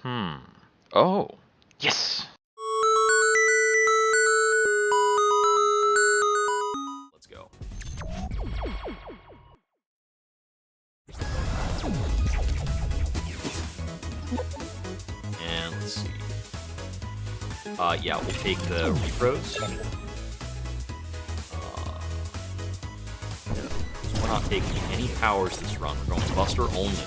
Oh. Yes! Let's go. And let's see. Yeah, we'll take the repros. We're not taking any powers this run. We're going Buster only.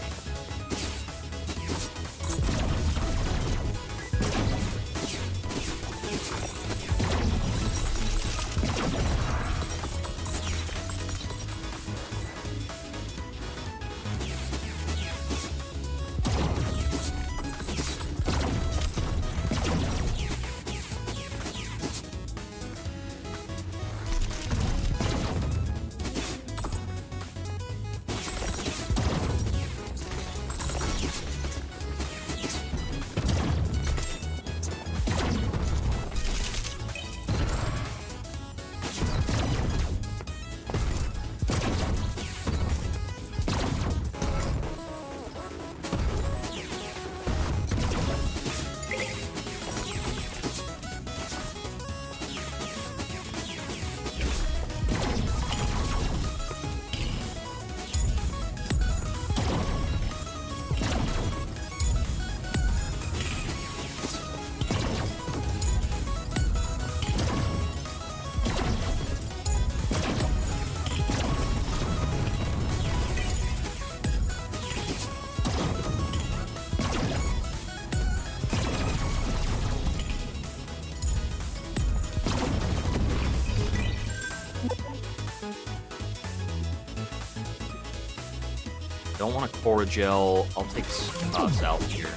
Don't want a Coragel. I'll take salvage here.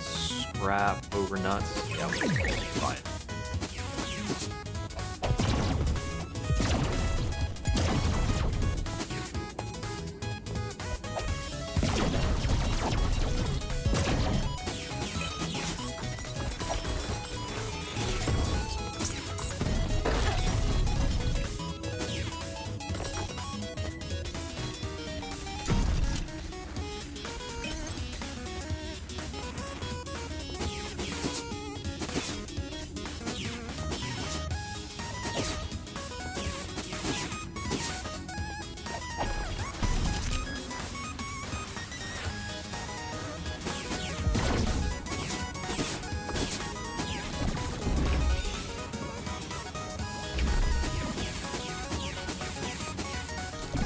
Scrap over nuts. Yeah, fine.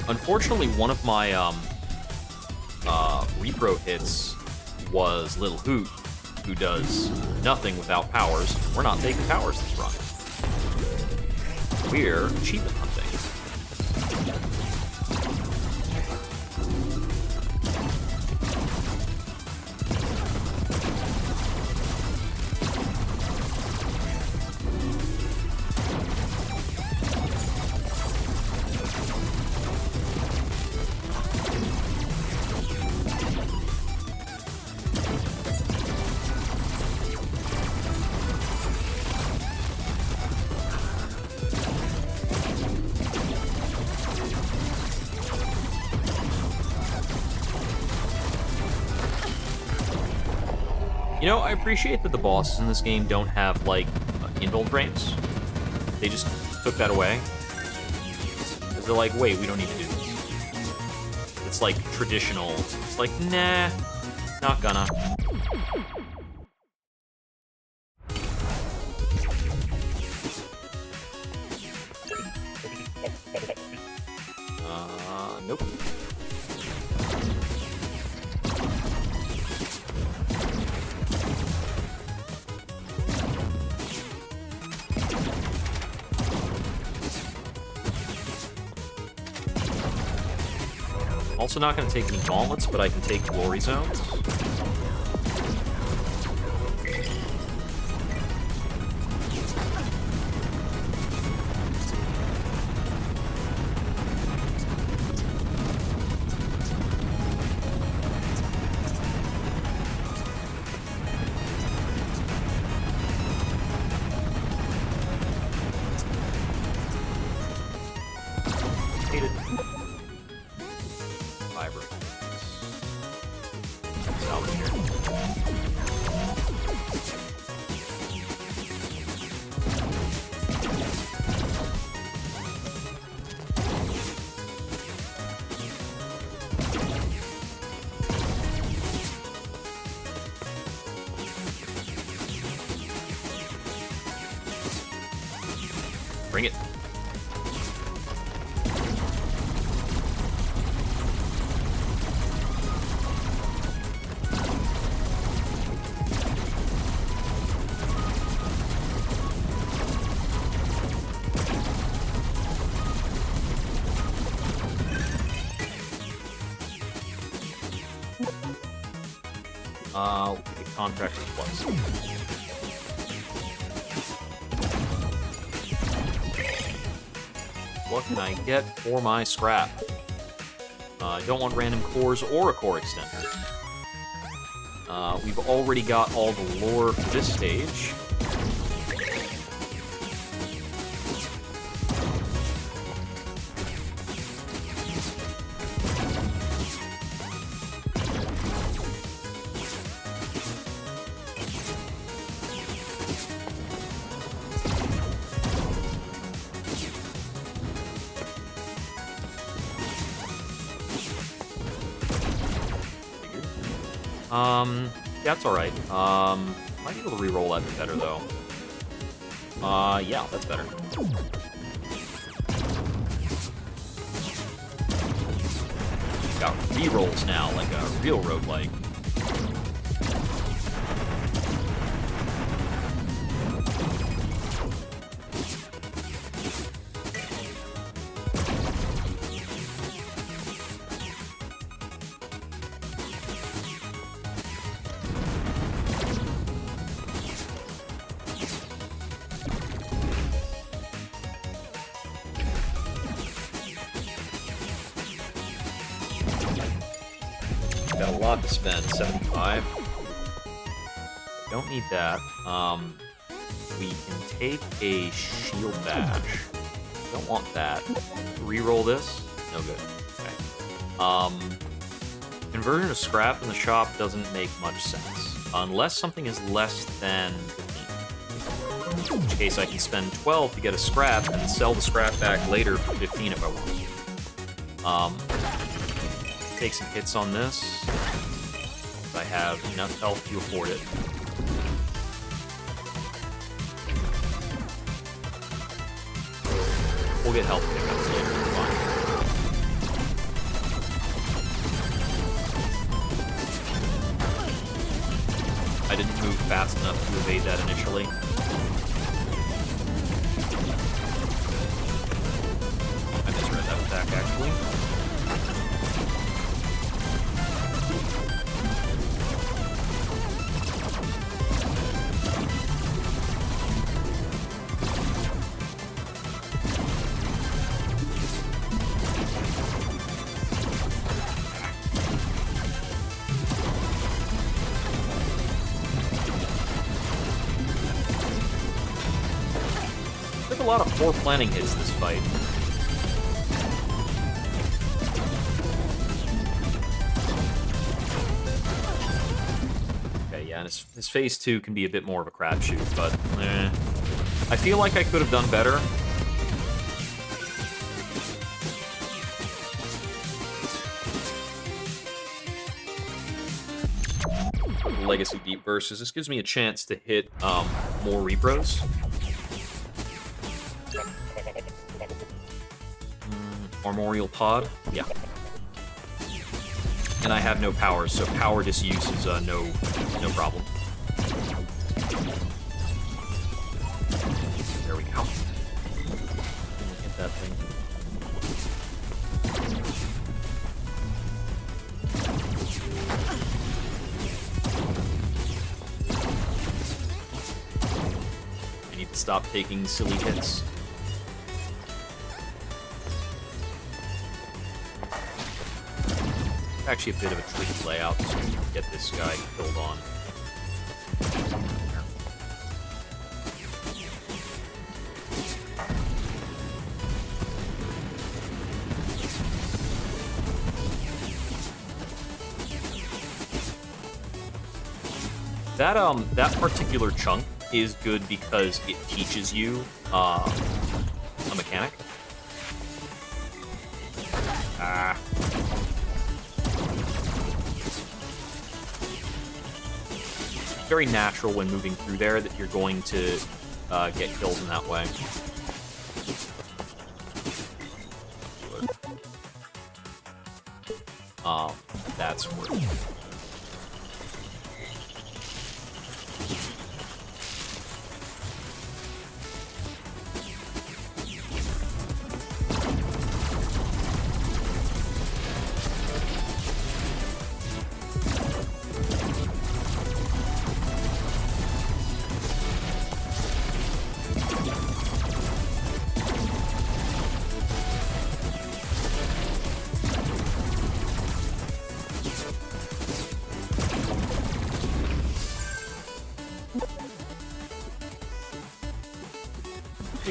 Unfortunately, one of my repro hits was Little Hoot, who does nothing without powers. We're not taking powers this run. We're achievement hunting. You know, I appreciate that the bosses in this game don't have, like, inbuilt frames. They just took that away. Because they're like, wait, we don't need to do this. It's like traditional. It's like, nah, not gonna. Nope. Also not going to take any gauntlets, but I can take glory zones. We'll keep it contractor plus. What can I get for my scrap? I don't want random cores or a core extender. We've already got all the lore for this stage. Yeah, that's alright. Might be able to re-roll that better, though. Yeah, that's better. Got re-rolls now, like a real roguelike. Got a lot to spend, 75. Don't need that. We can take a shield bash. Don't want that. Reroll this? No good. Okay. Conversion to scrap in the shop doesn't make much sense. Unless something is less than 15. In which case I can spend 12 to get a scrap and sell the scrap back later for 15 if I want. Take some hits on this. I have enough health to afford it. We'll get health pickups later, it's fine. I didn't move fast enough to evade that initially. I misread that attack, actually. A lot of poor planning hits this fight. Okay, yeah, and his phase 2 can be a bit more of a crapshoot, but I feel like I could have done better. Legacy Deep Versus. This gives me a chance to hit more repros. Armorial Pod, yeah. And I have no power, so power disuse is no problem. There we go. Hit that thing. I need to stop taking silly hits. Actually a bit of a tricky layout so we can get this guy killed on. That particular chunk is good because it teaches you a mechanic. Very natural when moving through there that you're going to get killed in that way. That's worth.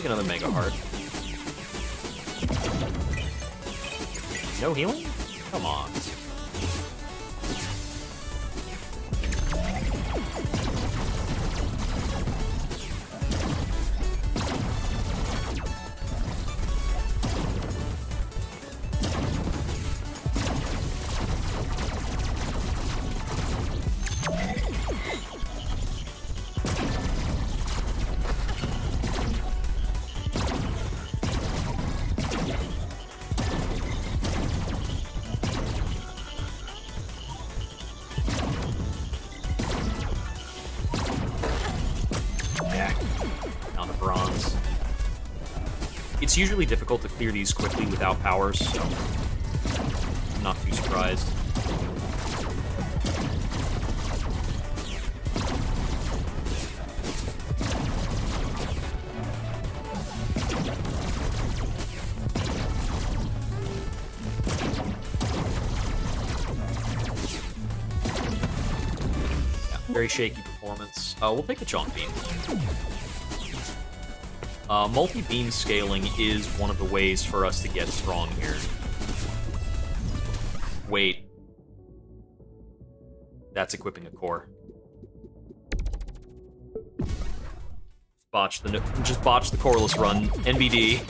take another Mega Heart. No healing? Come on. It's usually difficult to clear these quickly without powers, so I'm not too surprised. Yeah, very shaky performance. We'll take the Chonk Beam. Multi-beam scaling is one of the ways for us to get strong here. Wait. That's equipping a core. Just botch the coreless run. NBD.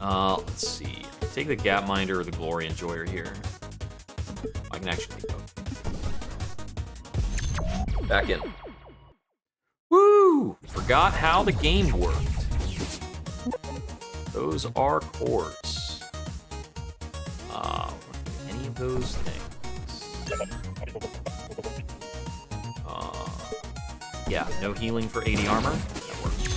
Let's see. Take the Gapminder or the Glory Enjoyer here. I can actually take both. Back in. Woo! Forgot how the game worked. Those are cores. Any of those things. Yeah, no healing for 80 armor. That works.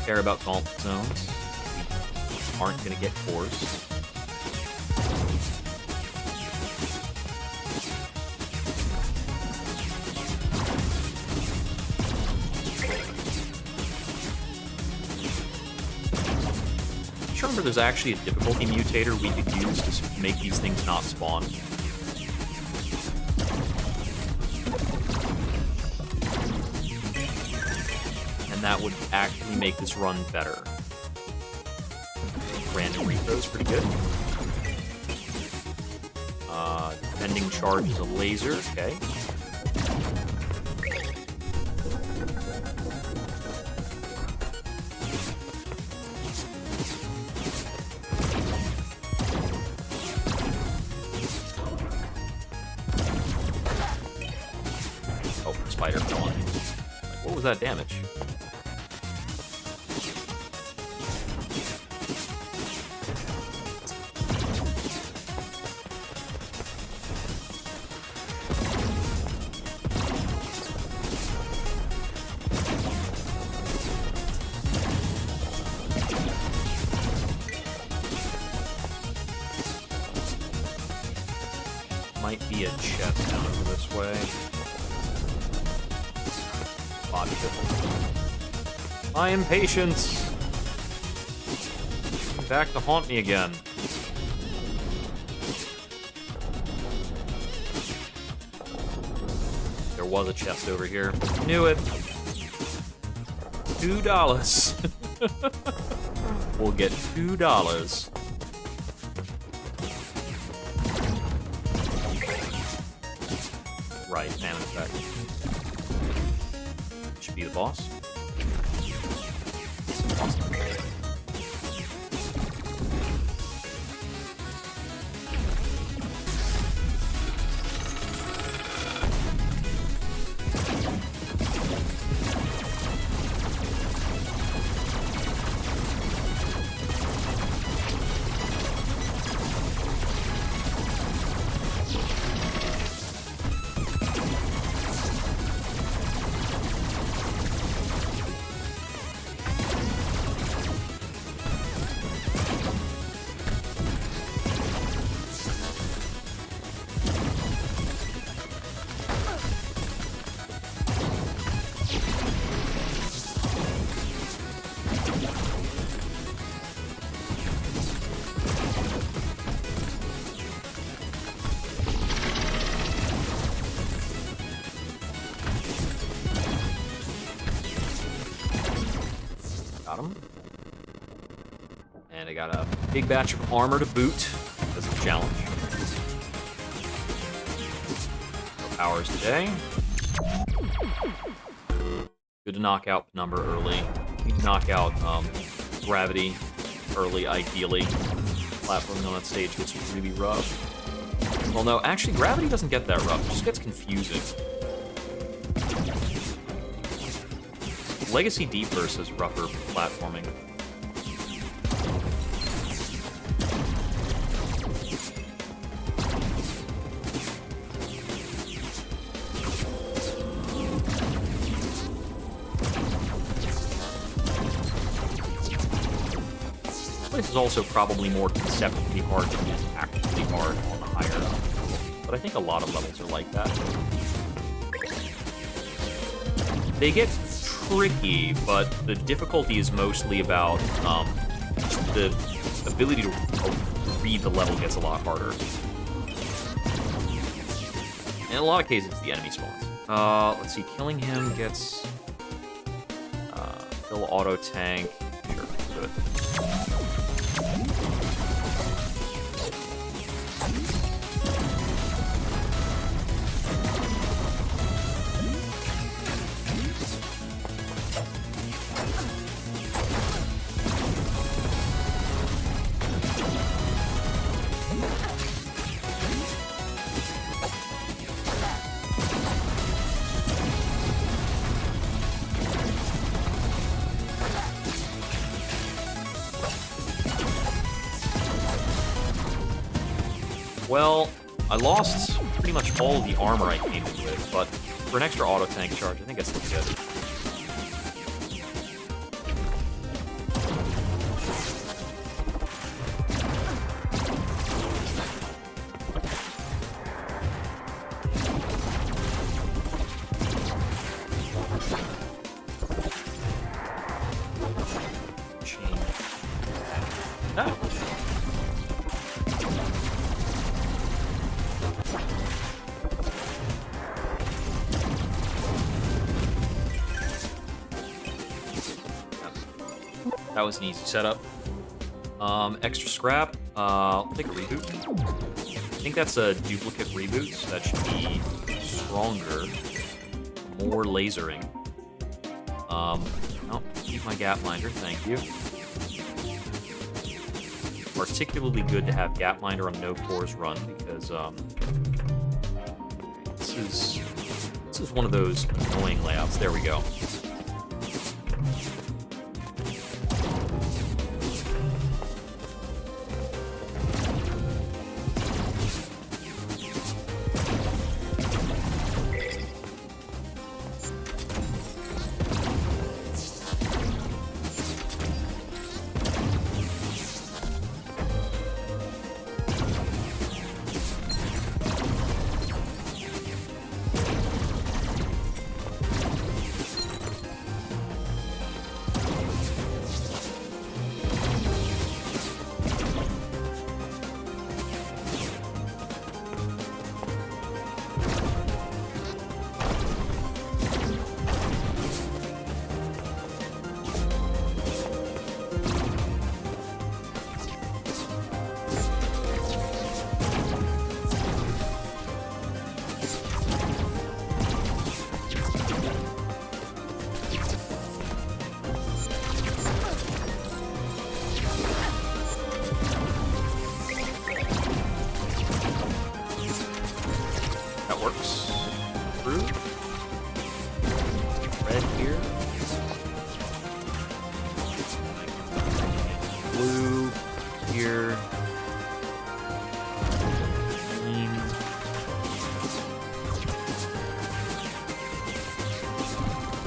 Care about gauntlet zones. Aren't gonna get cores. Just remember there's actually a difficulty mutator we could use to make these things not spawn. That would actually make this run better. Random repros, pretty good. Defending charge is a laser, okay. Oh, spider fell on me. Like, what was that damage? Might be a chest down over this way. Botched it. My impatience! Come back to haunt me again. There was a chest over here. Knew it! $2. We'll get $2. Right, Mammoth effect. Should be the boss. Awesome. welcome. And I got a big batch of armor to boot. That's a challenge. No powers today. Good to knock out Penumbra early. Need to knock out Gravity early, ideally. Platforming on that stage gets really rough. Well, no, actually, Gravity doesn't get that rough. It just gets confusing. Legacy Deep Burst is rougher platforming. This is also probably more conceptually hard than it is actually hard on the higher level. But I think a lot of levels are like that. They get tricky, but the difficulty is mostly about the ability to read the level gets a lot harder. In a lot of cases, the enemy spawns. Let's see, killing him gets fill auto tank. Sure, do it. Well, I lost pretty much all of the armor I came in with, but for an extra auto tank charge, I think it's good. That was an easy setup. Extra scrap. I'll take a reboot. I think that's a duplicate reboot, so that should be stronger. More lasering. Oh, keep my Gapminder, thank you. Particularly good to have Gapminder on no cores run because this is one of those annoying layouts. There we go.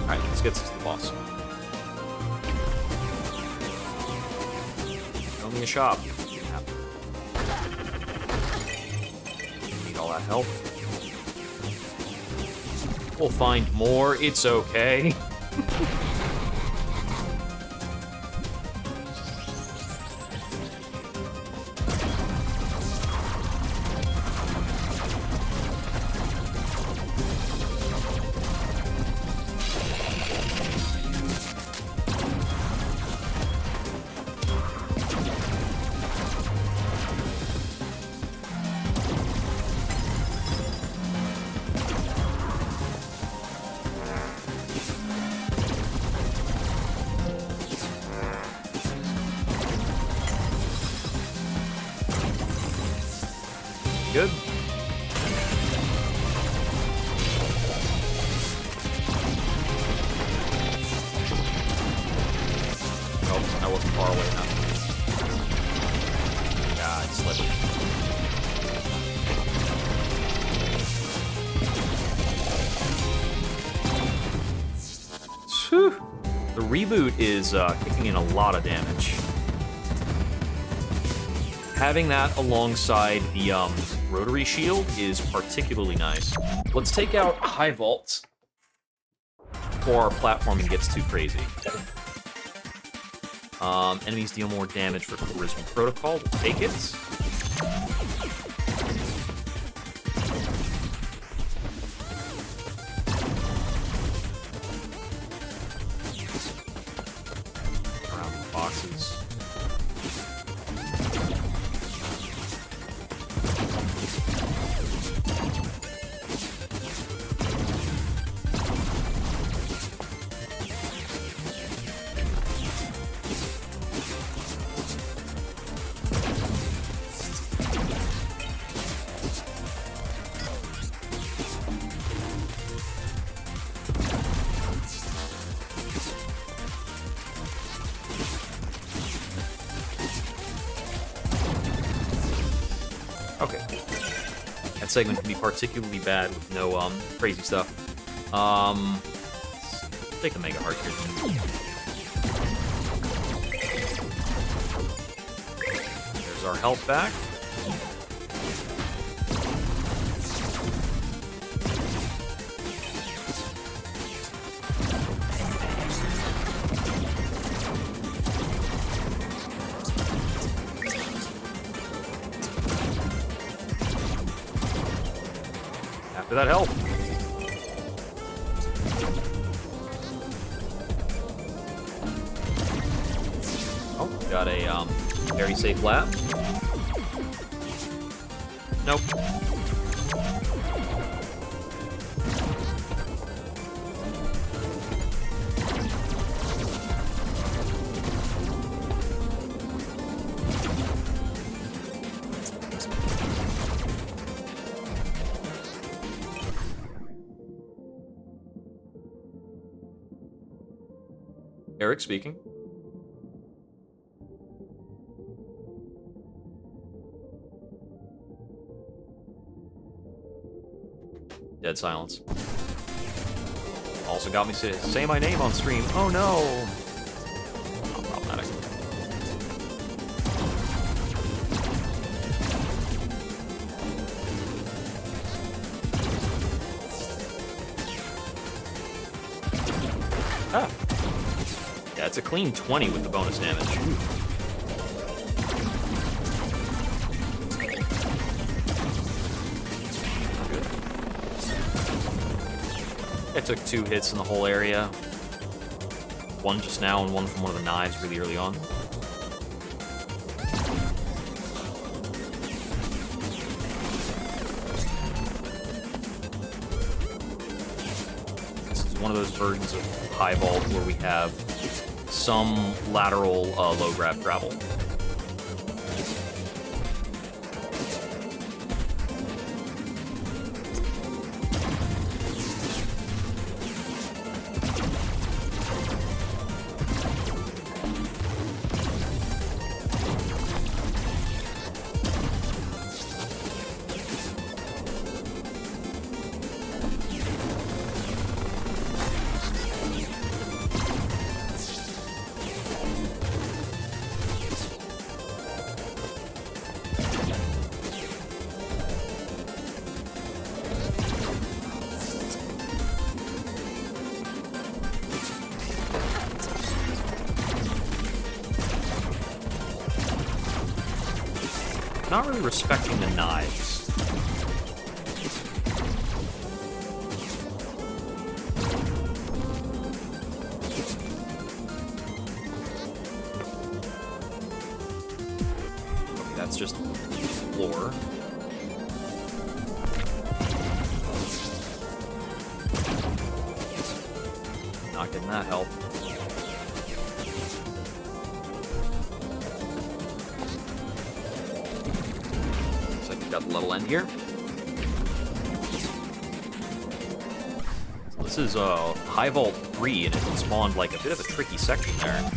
Alright, let's get this to the boss. Show me a shop. Need all that help. We'll find more, it's okay. good. Oh, I wasn't far away enough. God, slipped. Whew. The reboot is kicking in a lot of damage. Having that alongside the rotary shield is particularly nice. Let's take out High Vault before our platforming gets too crazy. Enemies deal more damage for Charisma Protocol. We'll take it. Around the boxes. Okay. That segment can be particularly bad with no crazy stuff. Let's take a Mega Heart here. There's our health back. After that health. Oh, got a very safe lap. Nope. Eric speaking. Dead silence. Also got me to say my name on stream. Oh no! Oh, problematic. Ah. Yeah, it's a clean 20 with the bonus damage. I took 2 hits in the whole area. One just now and one from one of the knives really early on. This is one of those versions of High Vault where we have some lateral low grab travel. Not really respecting the knives. Okay, that's just floor. Not getting that help. got the level end here. So this is High Vault 3, and it spawned like a bit of a tricky section there.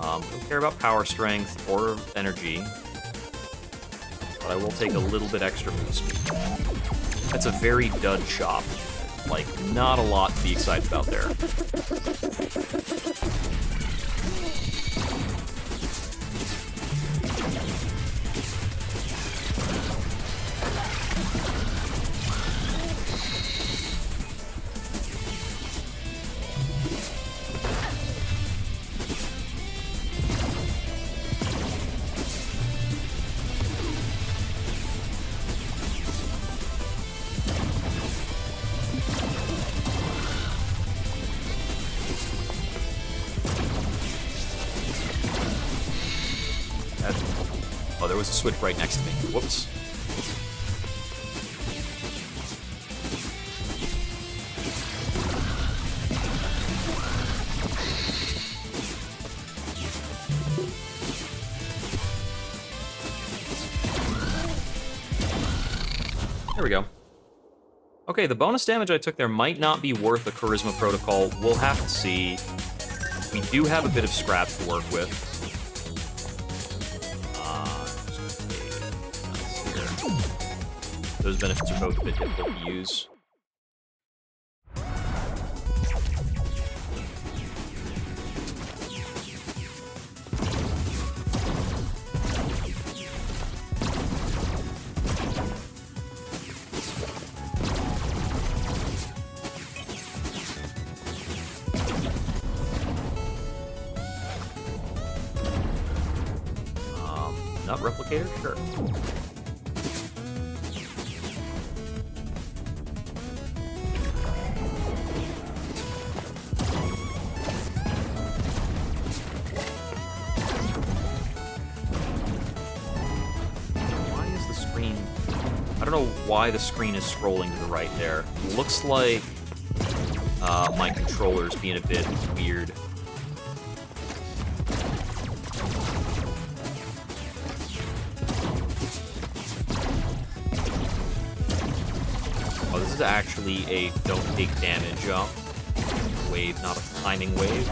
Don't care about power strength or energy, but I will take a little bit extra for the speed. That's a very dud shop. Like, not a lot to be excited about there. Oh, there was a switch right next to me. Whoops. There we go. Okay, the bonus damage I took there might not be worth a Charisma Protocol. We'll have to see. We do have a bit of scrap to work with. Those benefits are both a bit difficult to use. Nut replicator? Sure. I don't know why the screen is scrolling to the right there. It looks like my controller's being a bit weird. Oh, this is actually a don't take damage wave, not a timing wave.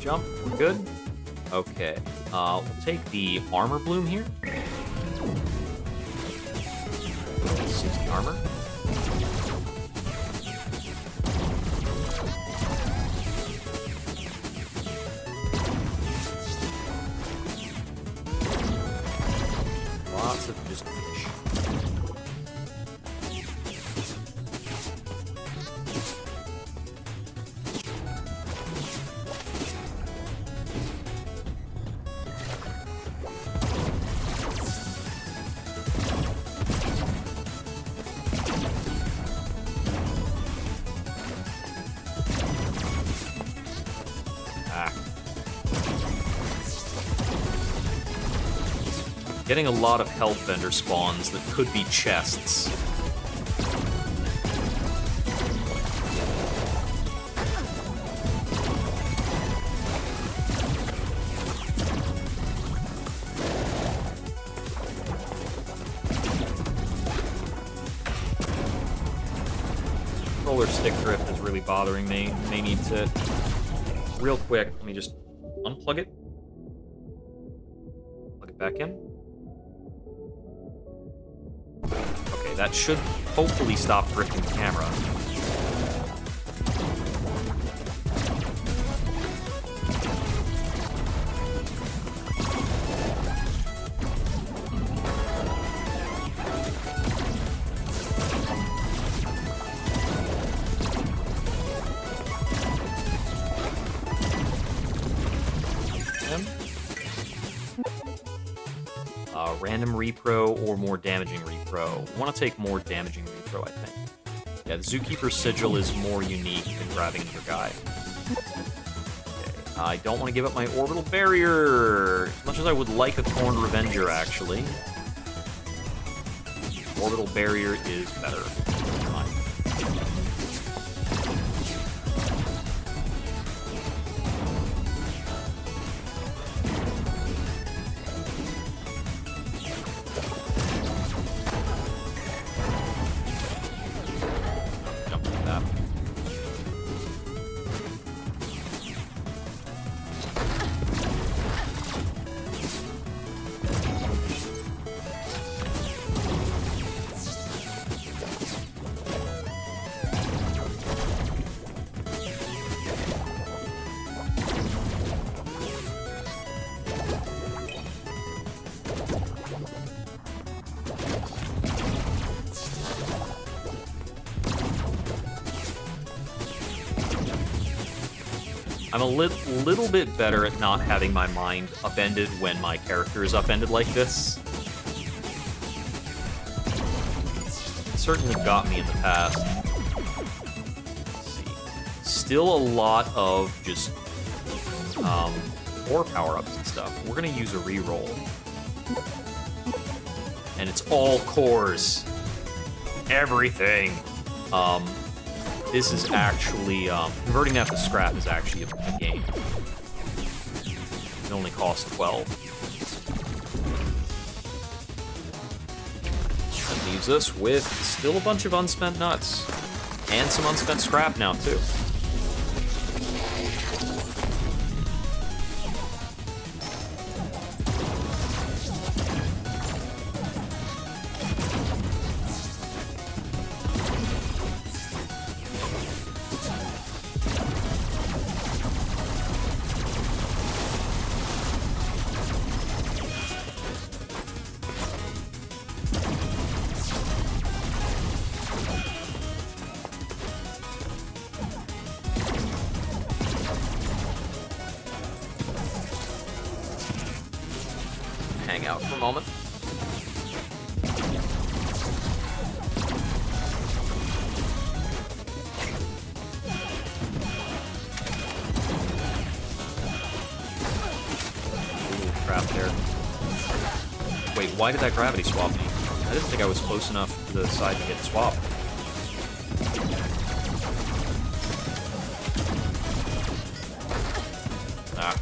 Jump, we're good. Okay, we'll take the armor bloom here. 60 armor. Lots of just fish. Getting a lot of health vendor spawns that could be chests. Controller stick drift is really bothering me. May need to... Real quick, let me just unplug it. Plug it back in. Okay, that should hopefully stop drifting the camera. Random repro or more damaging repro. I want to take more damaging repro, I think. Yeah, the Zookeeper's Sigil is more unique than grabbing your guy. Okay, I don't want to give up my Orbital Barrier, as much as I would like a Corned Revenger, actually. Orbital Barrier is better. I'm a little bit better at not having my mind upended when my character is upended like this. It certainly got me in the past. Let's see. Still a lot of just core power-ups and stuff. We're gonna use a reroll. And it's all cores. Everything. This is actually, converting that to scrap is actually a game. It only costs 12. That leaves us with still a bunch of unspent nuts. And some unspent scrap now, too. Hang out for a moment. Ooh, crap there. Wait, why did that gravity swap me? I didn't think I was close enough to the side to get swapped. Ah.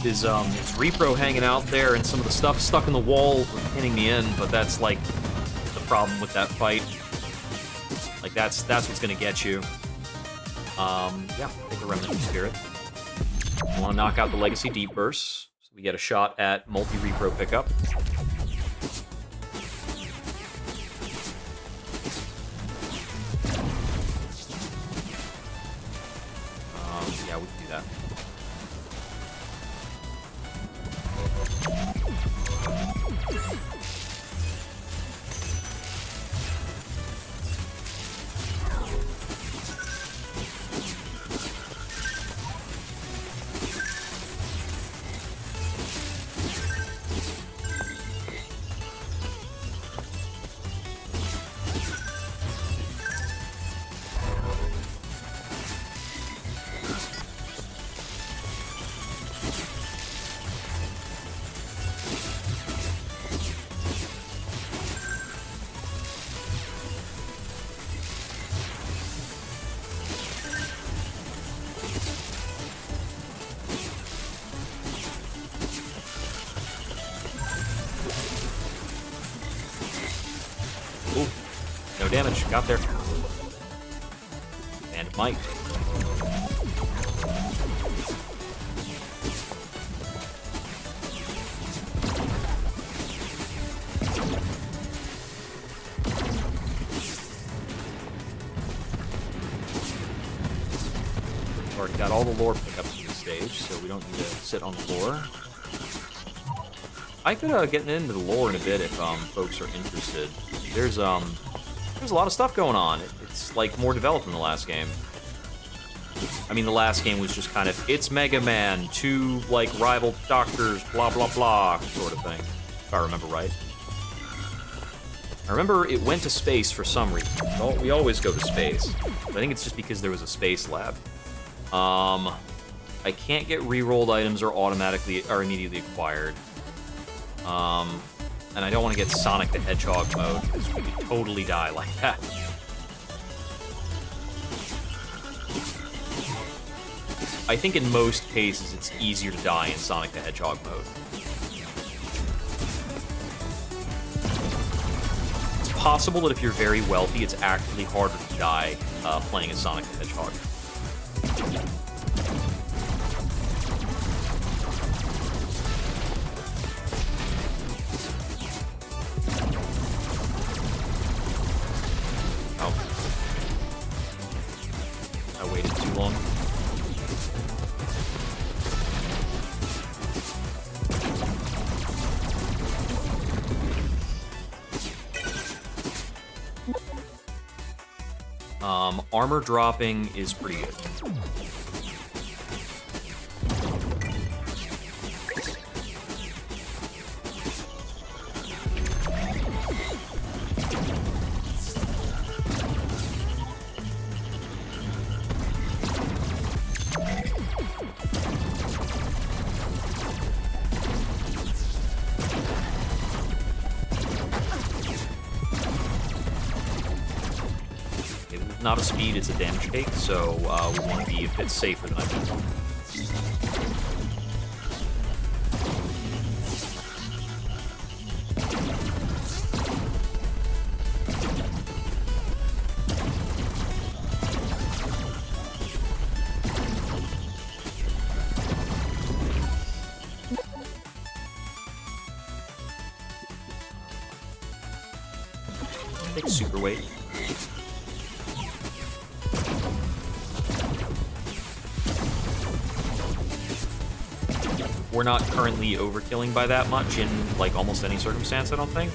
Is repro hanging out there, and some of the stuff stuck in the wall pinning me in, but that's like the problem with that fight. Like that's what's gonna get you. Yeah, take a Remnant of Spirit. I want to knock out the Legacy Deep Burst, so we get a shot at multi-repro pickup. Yeah, we can do that. Ooh, no damage. Got there. And might. Already got all the lore pickups in this stage, so we don't need to sit on the lore. I could get into the lore in a bit if folks are interested. There's a lot of stuff going on. It's like more developed than the last game. I mean, the last game was just kind of, it's Mega Man, two like rival doctors, blah blah blah, sort of thing. If I remember right. I remember it went to space for some reason. Well, we always go to space. I think it's just because there was a space lab. I can't get re-rolled items or immediately acquired. And I don't want to get Sonic the Hedgehog mode, because we could totally die like that. I think in most cases it's easier to die in Sonic the Hedgehog mode. It's possible that if you're very wealthy, it's actually harder to die playing as Sonic the Hedgehog. Armor dropping is pretty good. Not a speed, it's a damage take, so we want to be a bit safer than I think. Take super weight. We're not currently overkilling by that much in, like, almost any circumstance, I don't think.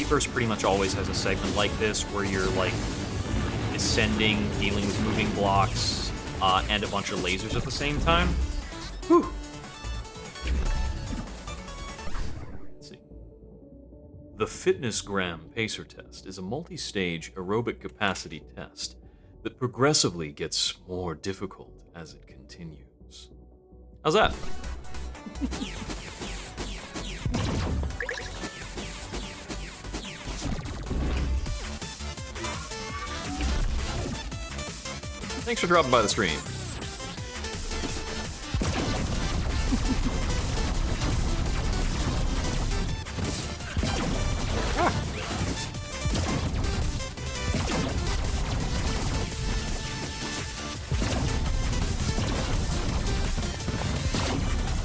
First pretty much always has a segment like this where you're like descending, dealing with moving blocks, and a bunch of lasers at the same time. Whew. Let's see. The Fitnessgram Pacer Test is a multi-stage aerobic capacity test that progressively gets more difficult as it continues. How's that? Thanks for dropping by the stream.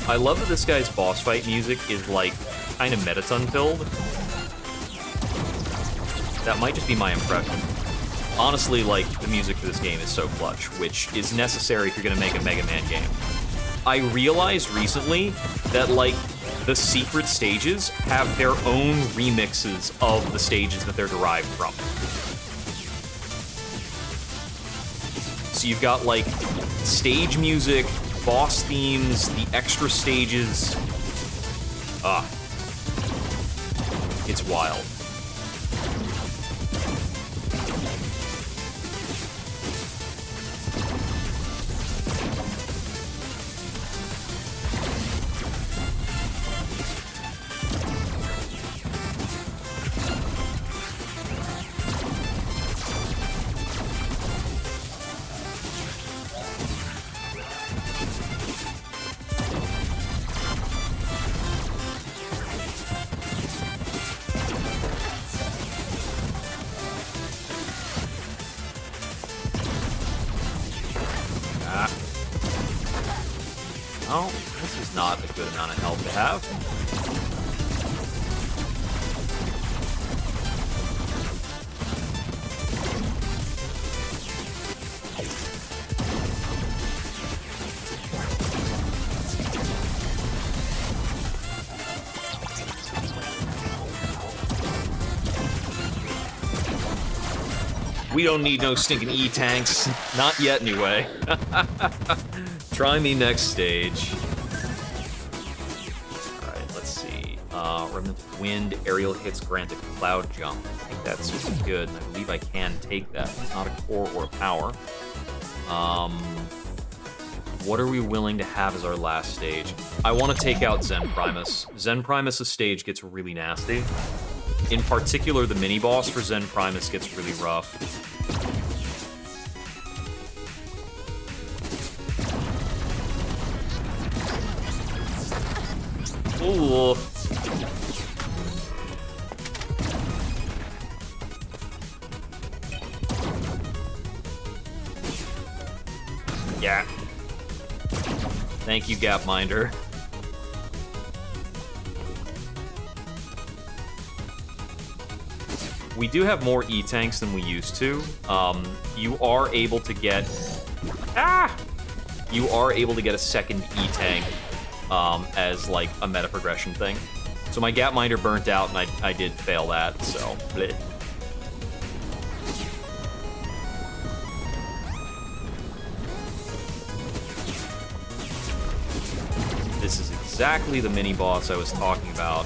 I love that this guy's boss fight music is, like, kind of Mettaton-filled. That might just be my impression. Honestly, like, the music for this game is so clutch, which is necessary if you're gonna make a Mega Man game. I realized recently that, like, the secret stages have their own remixes of the stages that they're derived from. So you've got, like, stage music, boss themes, the extra stages. It's wild. Oh, this is not a good amount of health to have. We don't need no stinking E-tanks. Not yet, anyway. Try me next stage. Alright, let's see. Remnant of Wind, aerial hits grant a cloud jump. I think that's good, and I believe I can take that. It's not a core or a power. What are we willing to have as our last stage? I want to take out Zen Primus. Zen Primus' stage gets really nasty. In particular, the mini-boss for Zen Primus gets really rough. Ooh. Yeah. Thank you, Gapminder. We do have more E-tanks than we used to. You are able to get... You are able to get a second E-tank as, like, a meta progression thing. So my Gapminder burnt out, and I did fail that, so... bleh. This is exactly the mini-boss I was talking about.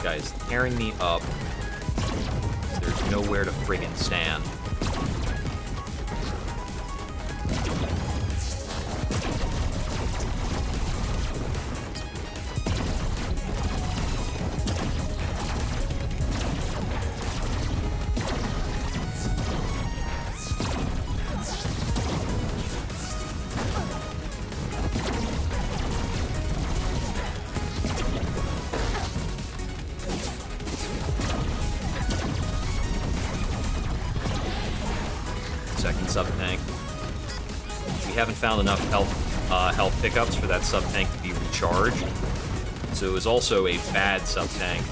Guy's tearing me up. There's nowhere to friggin' stand. Second sub-tank. We haven't found enough health pickups for that sub-tank to be recharged, so it was also a bad sub-tank.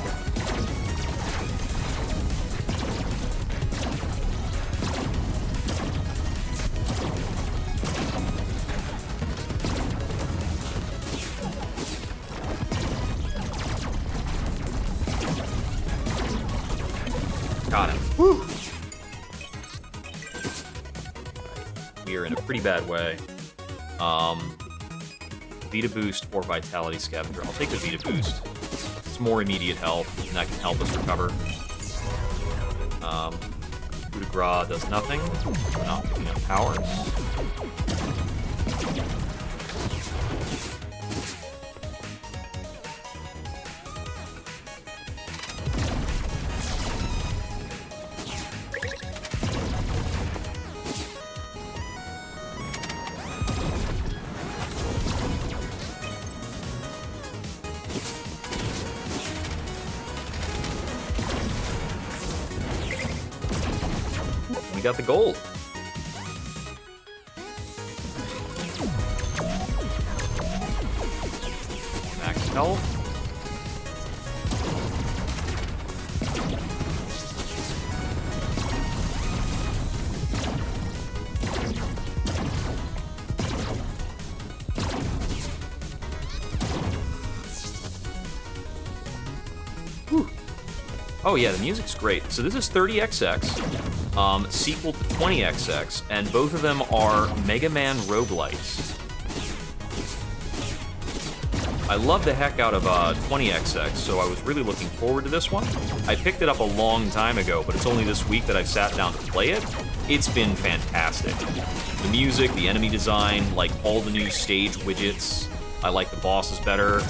Got him. Whew. We are in a pretty bad way. Vita Boost or Vitality Scavenger. I'll take the Vita Boost. It's more immediate health, and that can help us recover. Coup de Grace does nothing. We're not picking up powers. We got the gold. Max health. Oh yeah, the music's great. So this is 30XX, sequel to 20XX, and both of them are Mega Man roguelikes. I love the heck out of 20XX, so I was really looking forward to this one. I picked it up a long time ago, but it's only this week that I've sat down to play it. It's been fantastic. The music, the enemy design, like all the new stage widgets. I like the bosses better.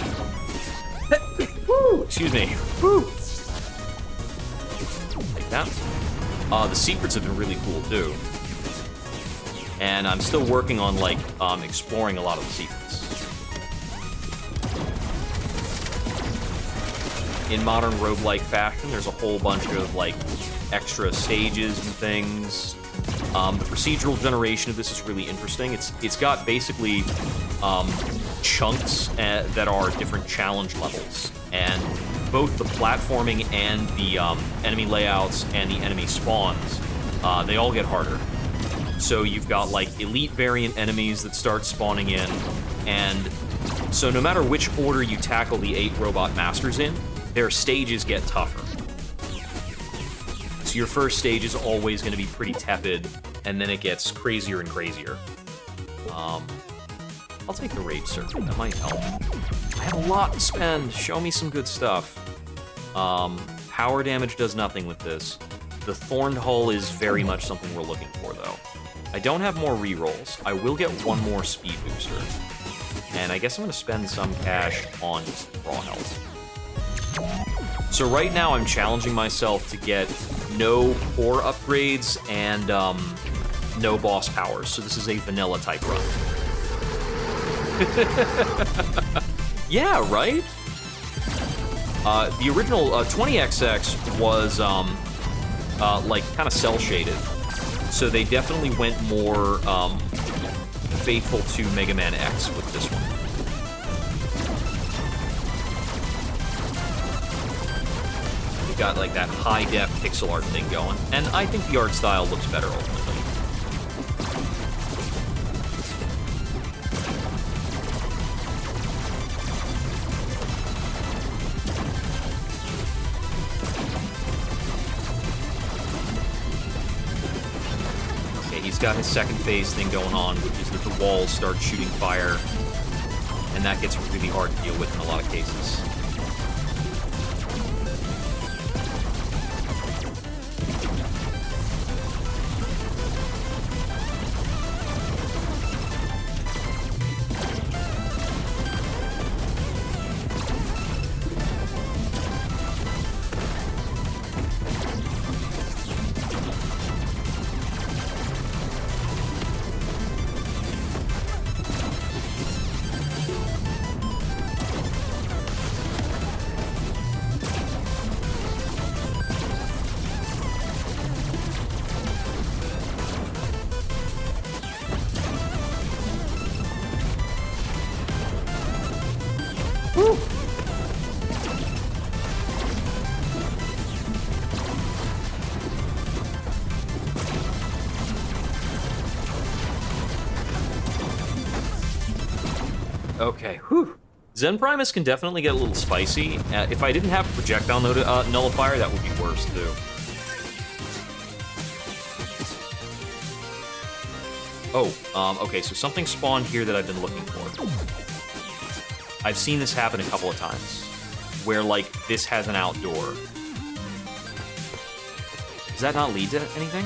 Woo! Excuse me. Woo! That. The secrets have been really cool too, and I'm still working on like exploring a lot of the secrets. In modern roguelike fashion, there's a whole bunch of like extra stages and things. The procedural generation of this is really interesting. It's got basically chunks that are different challenge levels, and both the platforming and the enemy layouts and the enemy spawns, they all get harder. So you've got like elite variant enemies that start spawning in, and so no matter which order you tackle the 8 robot masters in, their stages get tougher. So your first stage is always going to be pretty tepid, and then it gets crazier and crazier. I'll take the Rage Circuit, that might help. I have a lot to spend, show me some good stuff. Power damage does nothing with this. The Thorned Hull is very much something we're looking for, though. I don't have more rerolls. I will get one more speed booster. And I guess I'm going to spend some cash on raw health. So right now I'm challenging myself to get no core upgrades and no boss powers. So this is a vanilla type run. Yeah, right? The original 20XX was like kind of cell shaded, so they definitely went more faithful to Mega Man X with this one. You got like that high def pixel art thing going, and I think the art style looks better ultimately. He's got his second phase thing going on, which is that the walls start shooting fire, and that gets really hard to deal with in a lot of cases. Okay, whew. Zen Primus can definitely get a little spicy. If I didn't have a projectile nullifier, that would be worse, too. Oh, okay, so something spawned here that I've been looking for. I've seen this happen a couple of times, where, like, this has an outdoor. Does that not lead to anything?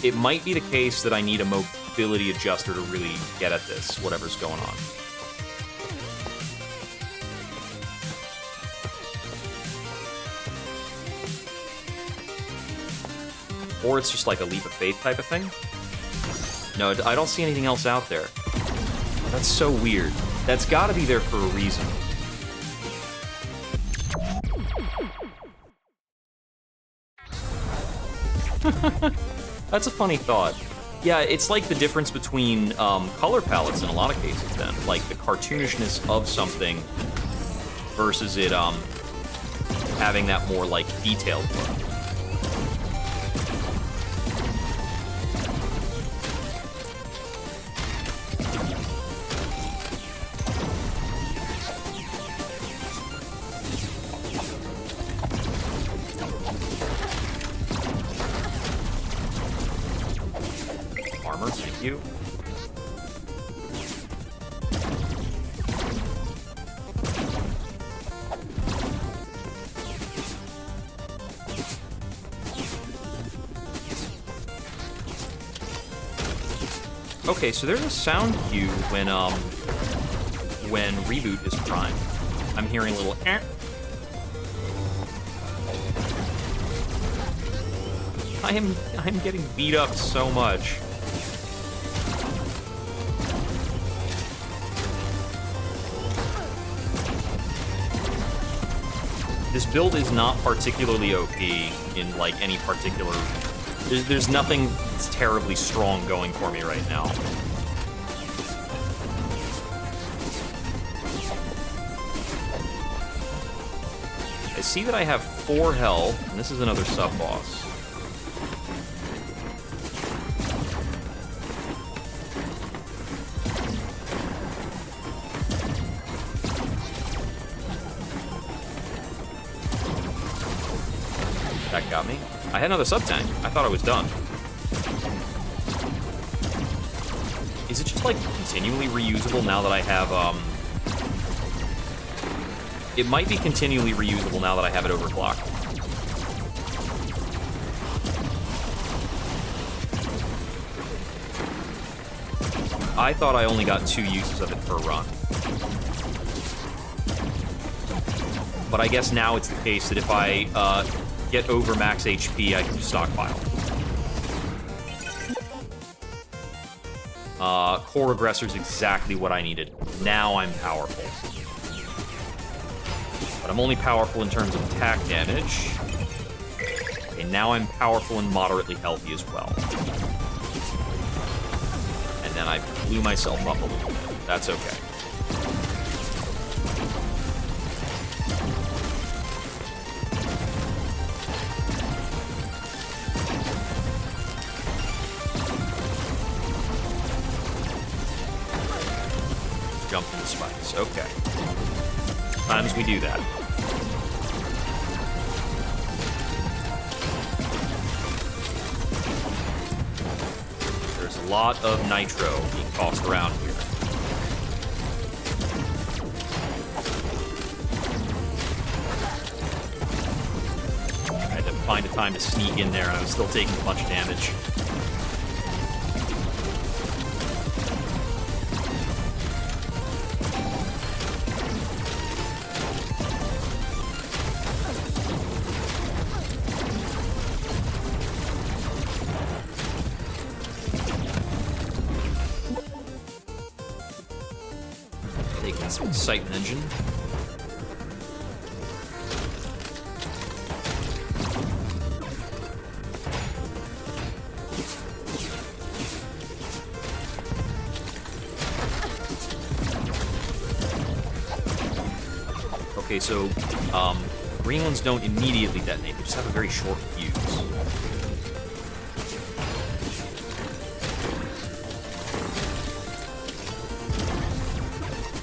It might be the case that I need a mobility adjuster to really get at this, whatever's going on. Or it's just like a leap of faith type of thing. No, I don't see anything else out there. That's so weird. That's gotta be there for a reason. That's a funny thought. Yeah, it's like the difference between color palettes in a lot of cases then. Like the cartoonishness of something versus it having that more like detailed look. Armor, thank you. Okay, so there's a sound cue when reboot is primed. I'm hearing a little eh. I'm getting beat up so much. This build is not particularly OP in like any particular. There's nothing that's terribly strong going for me right now. I see that I have 4 health, and this is another sub-boss. That got me. I had another sub-tank. I thought I was done. Is it just, like, continually reusable now that I have, It might be continually reusable now that I have it overclocked. I thought I only got 2 uses of it per run. But I guess now it's the case that if I, get over max HP, I can just stockpile. Core Aggressor is exactly what I needed. Now I'm powerful. But I'm only powerful in terms of attack damage. Okay, now I'm powerful and moderately healthy as well. And then I blew myself up a little bit. That's okay. Jump into spikes. Okay. Sometimes we do that. There's a lot of nitro being tossed around here. I had to find a time to sneak in there, and I was still taking a bunch of damage. Excitement engine. Okay, so green ones don't immediately detonate, they just have a very short fuse.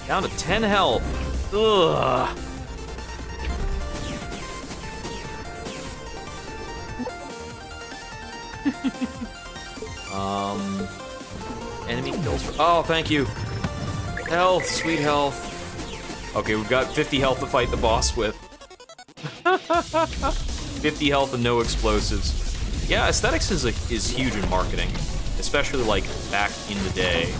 Down to 10 health. Ugh. Enemy kills for. Oh, thank you. Health, sweet health. Okay, we've got 50 health to fight the boss with. 50 health and no explosives. Yeah, aesthetics is huge in marketing, especially like back in the day.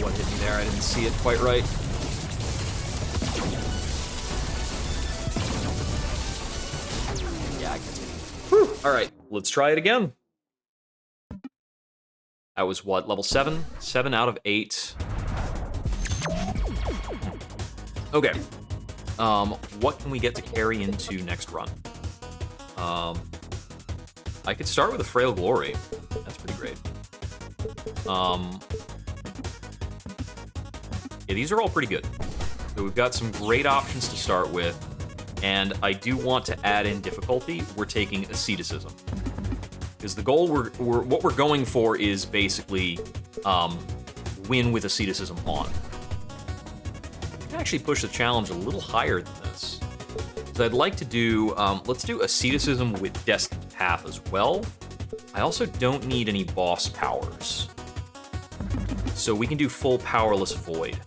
what hit me there. I didn't see it quite right. Yeah, I can see it. Whew. All right, let's try it again. That was what, level 7? 7 out of 8. Okay. What can we get to carry into next run? I could start with a Frail Glory. That's pretty great. Yeah, these are all pretty good. So we've got some great options to start with, and I do want to add in difficulty. We're taking asceticism. Because the goal what we're going for is basically win with asceticism on. I can actually push the challenge a little higher than this. So I'd like to do, let's do asceticism with Destined Path as well. I also don't need any boss powers. So we can do full Powerless Void.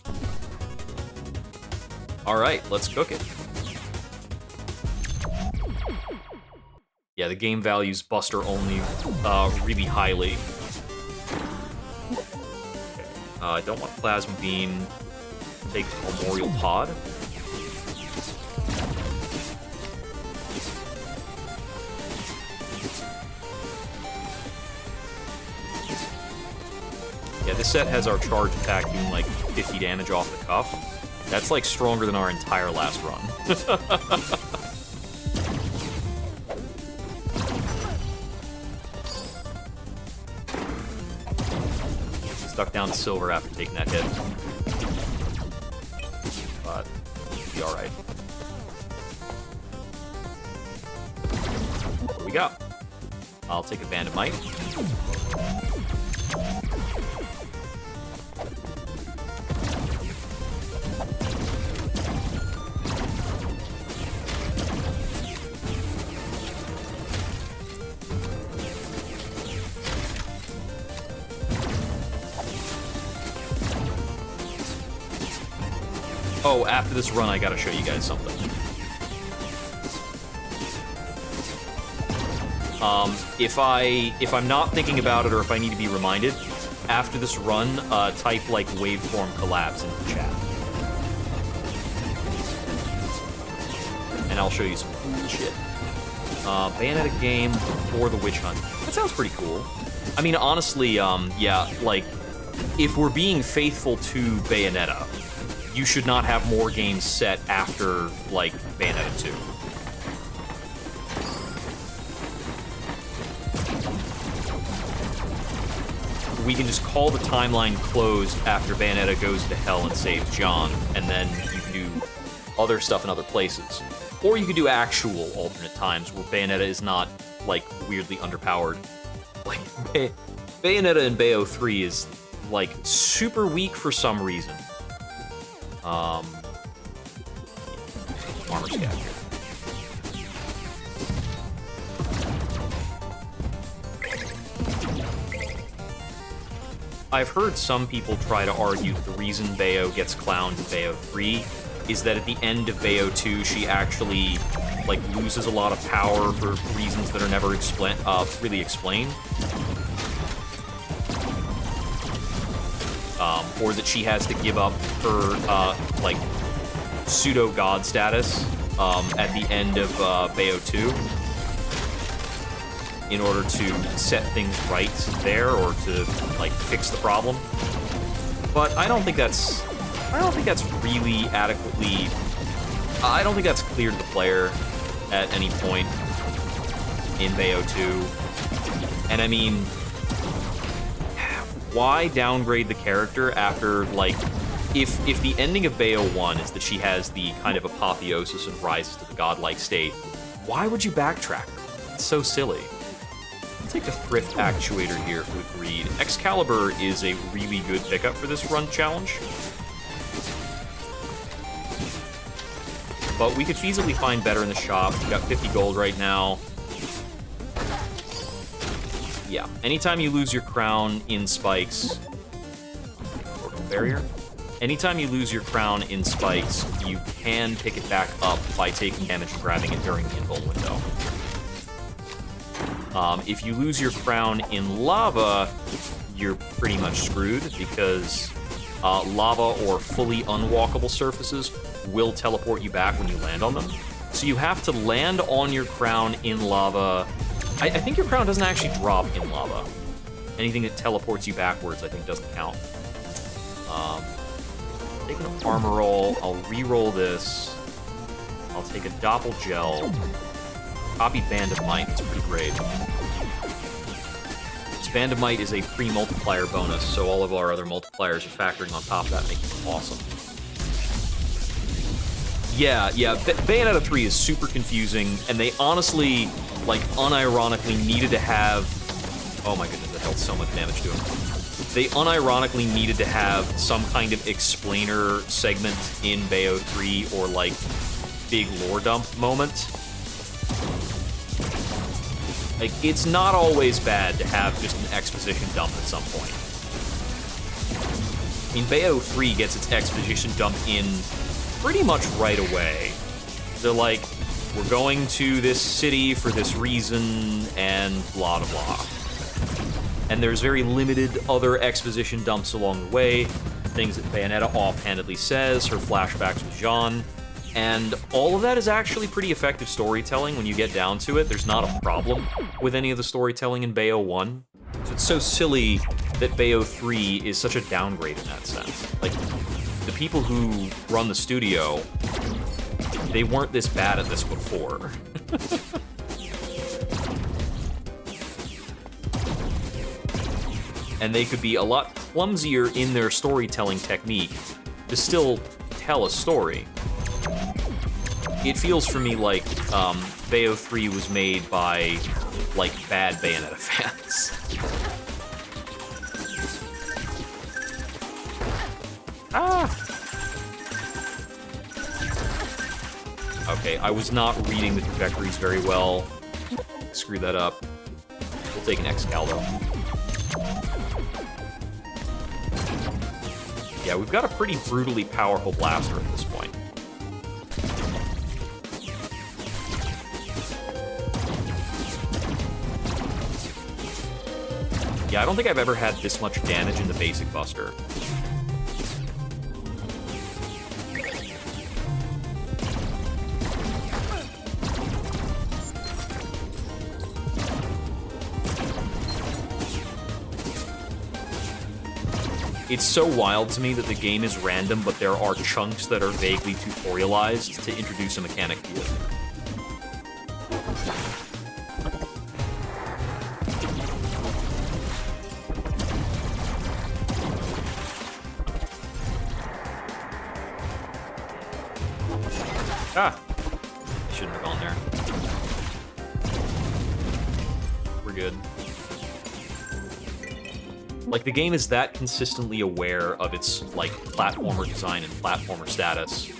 All right, let's cook it. Yeah, the game values Buster only really highly. I don't want Plasma Beam. Take Memorial Pod. Yeah, this set has our charge attack doing like 50 damage off the cuff. That's like stronger than our entire last run. Stuck down to silver after taking that hit. But it'll be alright. What do we got? I'll take a Band of Might. Oh, after this run, I gotta show you guys something. If I'm not thinking about it or if I need to be reminded, after this run, type like Waveformcollapse in the chat. And I'll show you some cool shit. Bayonetta game for the Witch Hunt. That sounds pretty cool. I mean, honestly, yeah, like, if we're being faithful to Bayonetta, you should not have more games set after, like, Bayonetta 2. We can just call the timeline closed after Bayonetta goes to hell and saves John, and then you can do other stuff in other places. Or you could do actual alternate times where Bayonetta is not, like, weirdly underpowered. Like, Bayonetta in Bayo 3 is, like, super weak for some reason. Armor scav here. I've heard some people try to argue that the reason Bayo gets clowned in Bayo 3 is that at the end of Bayo 2, she actually, like, loses a lot of power for reasons that are never really explained. Or that she has to give up her, like, pseudo-god status at the end of Bayo 2 in order to set things right there or to, like, fix the problem. But I don't think that's really adequately... I don't think that's clear to the player at any point in Bayo 2. And I mean... why downgrade the character after, like, if the ending of Bayo 1 is that she has the kind of apotheosis and rises to the godlike state, why would you backtrack her? It's so silly. I'll take the Thrift Actuator here for the greed. Excalibur is a really good pickup for this run challenge. But we could feasibly find better in the shop. We've got 50 gold right now. Yeah, anytime you lose your crown in spikes... Orbital barrier? Anytime you lose your crown in spikes, you can pick it back up by taking damage and grabbing it during the invul window. If you lose your crown in lava, you're pretty much screwed, because lava or fully unwalkable surfaces will teleport you back when you land on them. So you have to land on your crown in lava. I think your crown doesn't actually drop in lava. Anything that teleports you backwards, I think, doesn't count. Take an armor roll. I'll re-roll this. I'll take a doppel gel. Copy Band of Might. It's pretty great. This Band of Might is a pre-multiplier bonus, so all of our other multipliers are factoring on top of that, making it awesome. Yeah, Bayonetta 3 is super confusing, and they honestly, like, unironically needed to have... Oh my goodness, that dealt so much damage to him. They unironically needed to have some kind of explainer segment in Bayo 3 or, like, big lore dump moment. Like, it's not always bad to have just an exposition dump at some point. I mean, Bayo 3 gets its exposition dump in pretty much right away. They're like, we're going to this city for this reason, and blah, blah, blah. And there's very limited other exposition dumps along the way, things that Bayonetta offhandedly says, her flashbacks with Jean, and all of that is actually pretty effective storytelling when you get down to it. There's not a problem with any of the storytelling in Bayo 1. So it's so silly that Bayo 3 is such a downgrade in that sense. Like, the people who run the studio, they weren't this bad at this before. And they could be a lot clumsier in their storytelling technique to still tell a story. It feels for me like Bayo 3 was made by, like, bad Bayonetta fans. Okay, I was not reading the trajectories very well. Screw that up. We'll take an Excal, though. Yeah, we've got a pretty brutally powerful blaster at this point. Yeah, I don't think I've ever had this much damage in the basic Buster. It's so wild to me that the game is random, but there are chunks that are vaguely tutorialized to introduce a mechanic to it. Ah! I shouldn't have gone there. We're good. Like, the game is that consistently aware of its, like, platformer design and platformer status.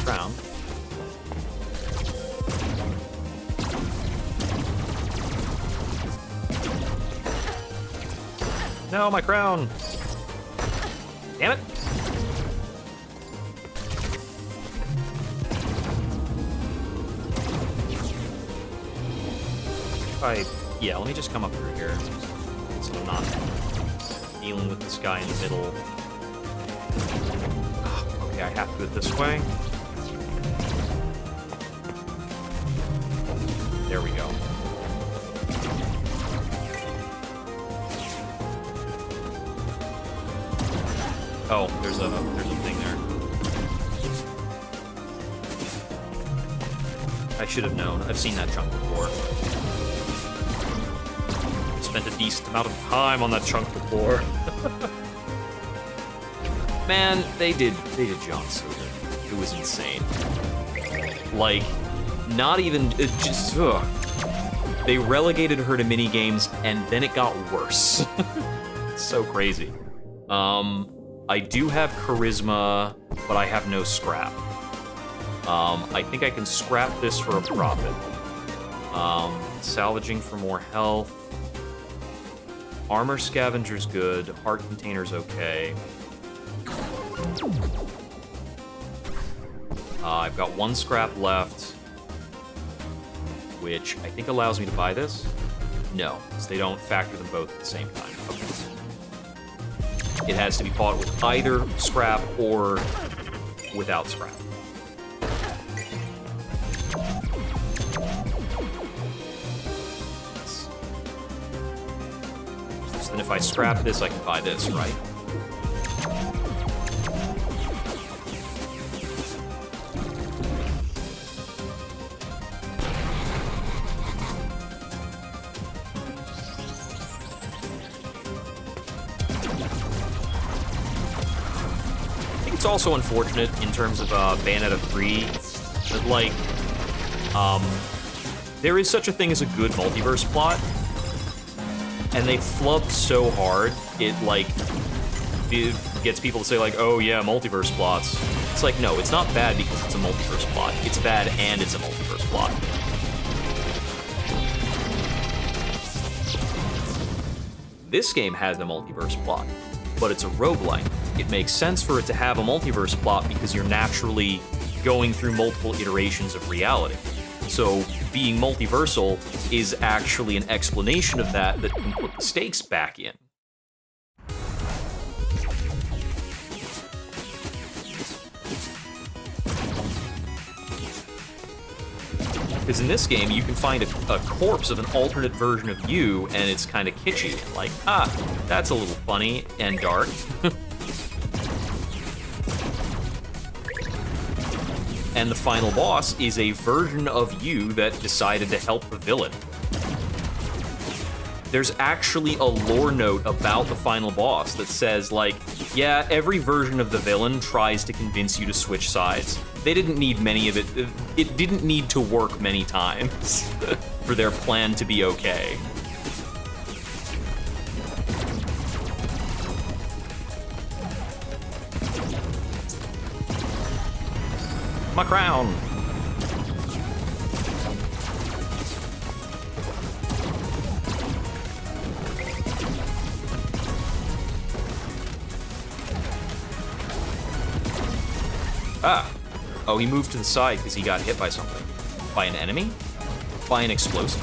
Crown. No, my crown! Damn it! Yeah, let me just come up through here, so I'm not dealing with this guy in the middle. Okay, I have to do it this way. There we go. Oh, there's a thing there. I should have known. I've seen that chunk before. Spent a decent amount of time on that chunk before. Man, they did John so good. It was insane. Like, not even they relegated her to minigames, and then it got worse. It's so crazy. I do have charisma, but I have no scrap. I think I can scrap this for a profit. Salvaging for more health. Armor scavenger's good. Heart container's okay. I've got 1 scrap left, which I think allows me to buy this. No, because they don't factor them both at the same time. Okay. It has to be bought with either scrap or without scrap. So then if I scrap this, I can buy this, right? It's also unfortunate in terms of Bayonetta 3 that, like, there is such a thing as a good multiverse plot, and they flub so hard, it gets people to say, like, oh yeah, multiverse plots. It's like, no, it's not bad because it's a multiverse plot. It's bad and it's a multiverse plot. This game has a multiverse plot, but it's a roguelike. It makes sense for it to have a multiverse plot because you're naturally going through multiple iterations of reality. So being multiversal is actually an explanation of that can put the stakes back in. Because in this game, you can find a corpse of an alternate version of you, and it's kind of kitschy, and like, that's a little funny and dark. And the final boss is a version of you that decided to help the villain. There's actually a lore note about the final boss that says, like, yeah, every version of the villain tries to convince you to switch sides. They didn't need many of it. It didn't need to work many times for their plan to be okay. My crown! Oh, he moved to the side because he got hit by something. By an enemy? By an explosive?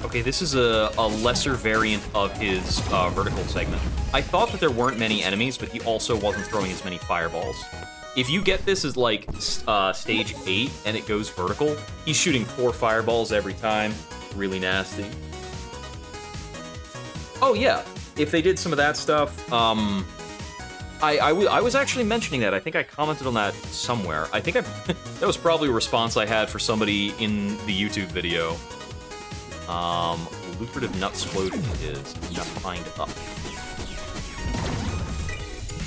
Okay, this is a lesser variant of his vertical segment. I thought that there weren't many enemies, but he also wasn't throwing as many fireballs. If you get this as, like, stage 8 and it goes vertical, he's shooting 4 fireballs every time. Really nasty. Oh, yeah. If they did some of that stuff, I was actually mentioning that. I think I commented on that somewhere. I think that was probably a response I had for somebody in the YouTube video. Lucrative Nutsplosion is not find up.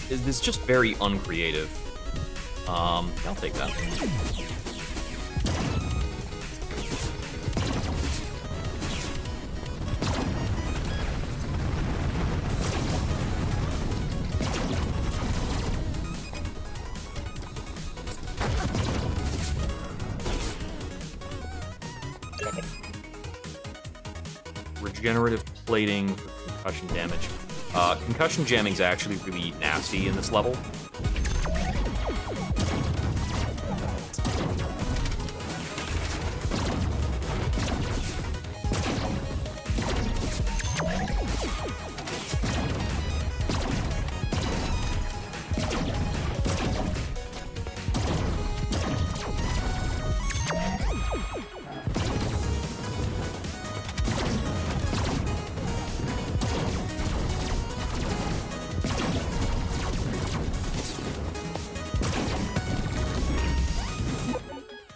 It's just very uncreative. I'll take that. Regenerative plating for concussion damage. Concussion jamming is actually really nasty in this level.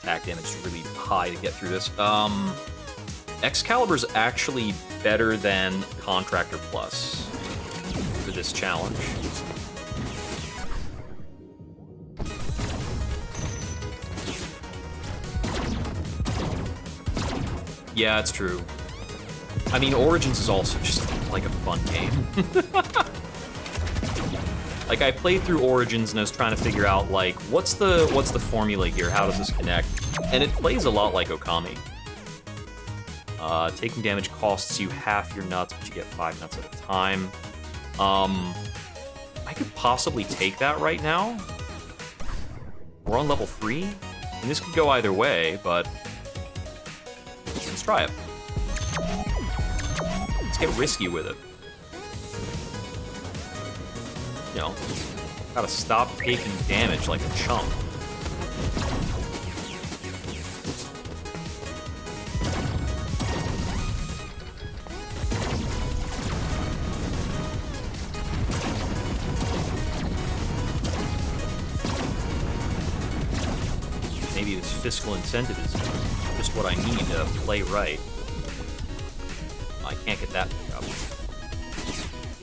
attack damage is really high to get through this. Excalibur's actually better than Contractor Plus for this challenge. Yeah, it's true. I mean, Origins is also just like a fun game. Like, I played through Origins and I was trying to figure out, like, what's the formula here? How does this connect? And it plays a lot like Okami. Taking damage costs you half your nuts, but you get 5 nuts at a time. I could possibly take that right now. We're on level 3, and this could go either way, but let's try it. Let's get risky with it. You know, gotta stop taking damage like a chump. Maybe this fiscal incentive is just what I need to play right. I can't get that pick up.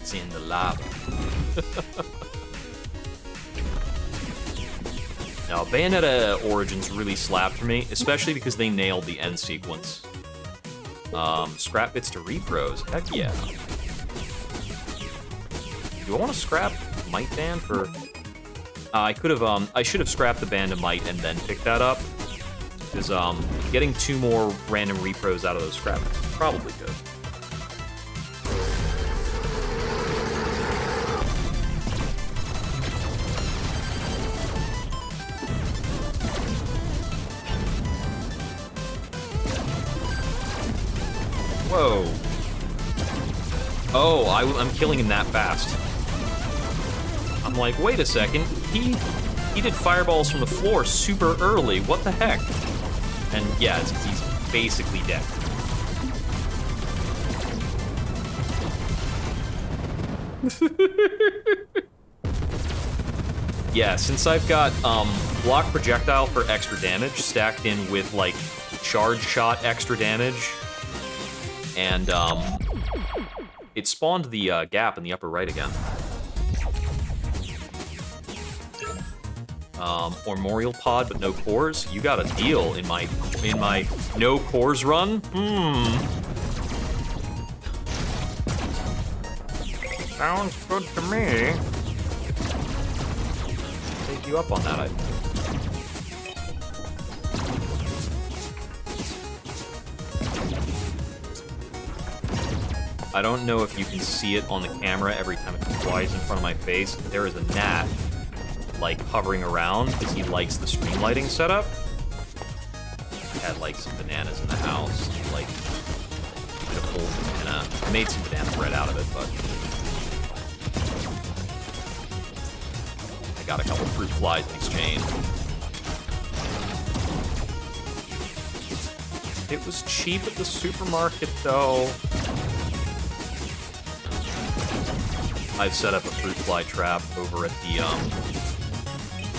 It's in the lava. Now, Bayonetta Origins really slapped for me, especially because they nailed the end sequence. Scrap bits to repros, heck yeah. Do I want to scrap Might Band for... I should have scrapped the Band of Might and then picked that up. Because, getting 2 more random repros out of those scrap bits is probably good. Whoa. Oh, I'm killing him that fast. I'm like, wait a second. He did fireballs from the floor super early. What the heck? And yeah, he's basically dead. Yeah, since I've got block projectile for extra damage stacked in with like charge shot extra damage, and it spawned the gap in the upper right again. Armorial pod, but no cores. You got a deal in my no cores run. Sounds good to me. Take you up on that, I think. I don't know if you can see it on the camera every time it flies in front of my face. There is a gnat, like, hovering around because he likes the stream lighting setup. I had, like, some bananas in the house. Like, a whole banana. I made some banana bread out of it, but I got a couple fruit flies in exchange. It was cheap at the supermarket, though. I've set up a fruit fly trap over at the,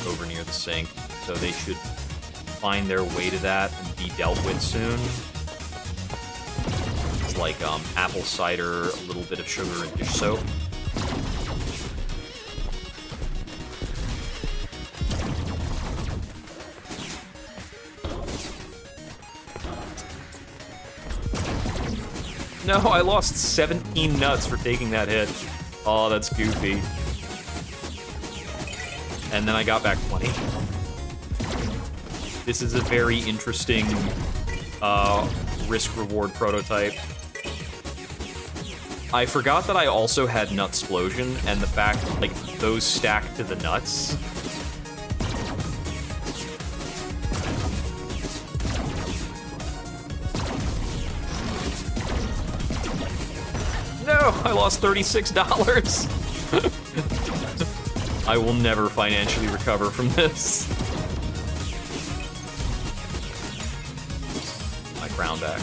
over near the sink, so they should find their way to that and be dealt with soon. It's like, apple cider, a little bit of sugar, and dish soap. No, I lost 17 nuts for taking that hit. Oh, that's goofy. And then I got back 20. This is a very interesting risk-reward prototype. I forgot that I also had Nutsplosion, and the fact, like, those stack to the nuts. No, I lost $36. I will never financially recover from this. My crown back.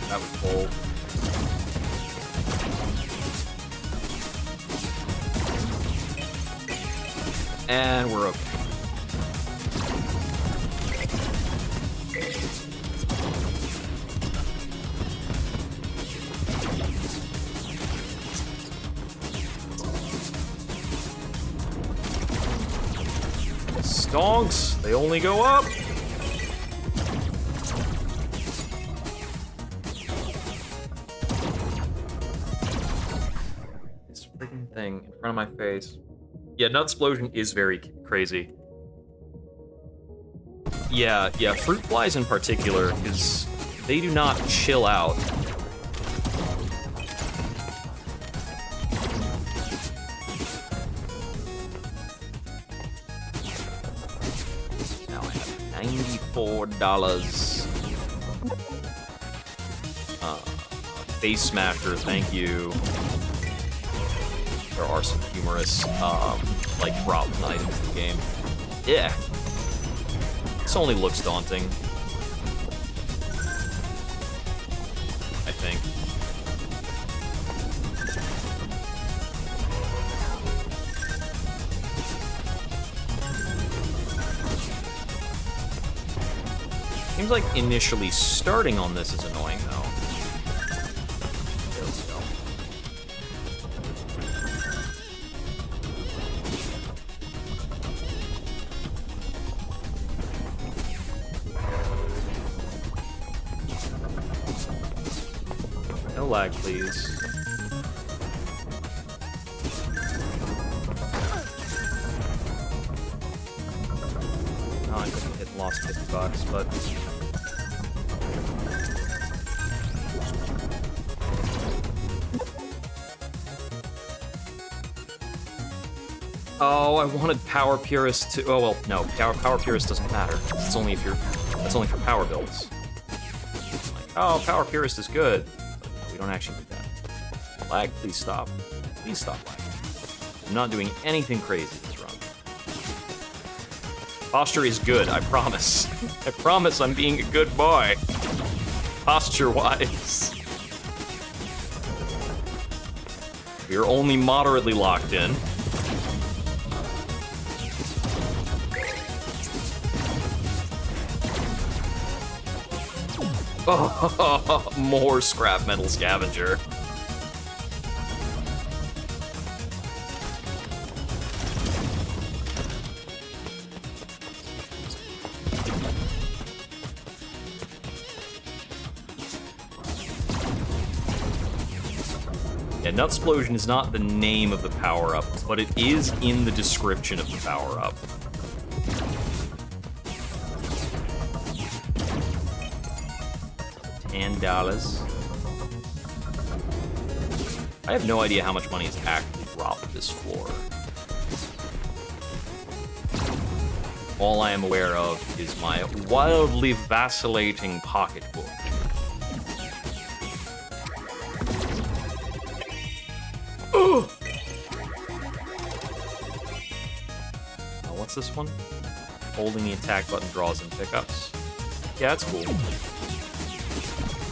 That was bold. And we're okay. Stonks! They only go up! This freaking thing in front of my face. Yeah, Nutsplosion is very crazy. Yeah, fruit flies in particular, because they do not chill out. Now I have $94. Face Smasher, thank you. There are some humorous, like, drop items in the game. Yeah. This only looks daunting. I think. Seems like initially starting on this is annoying, though. Let's go. No lag, please. Oh, I couldn't hit and lost $50, but... Oh, I wanted Power Purist to... Oh, well, no. Power Purist doesn't matter. It's only if you're... That's only for power builds. Like, oh, Power Purist is good. But no, we don't actually need that. Lag, please stop. Please stop lagging. I'm not doing anything crazy this run. Posture is good, I promise. I promise I'm being a good boy. Posture-wise. You're only moderately locked in. Oh, more scrap metal scavenger. Yeah, Nutsplosion is not the name of the power-up, but it is in the description of the power-up. $10. I have no idea how much money is actually dropped this floor. All I am aware of is my wildly vacillating pocketbook. Oh, what's this one? Holding the attack button draws in pickups. Yeah, that's cool.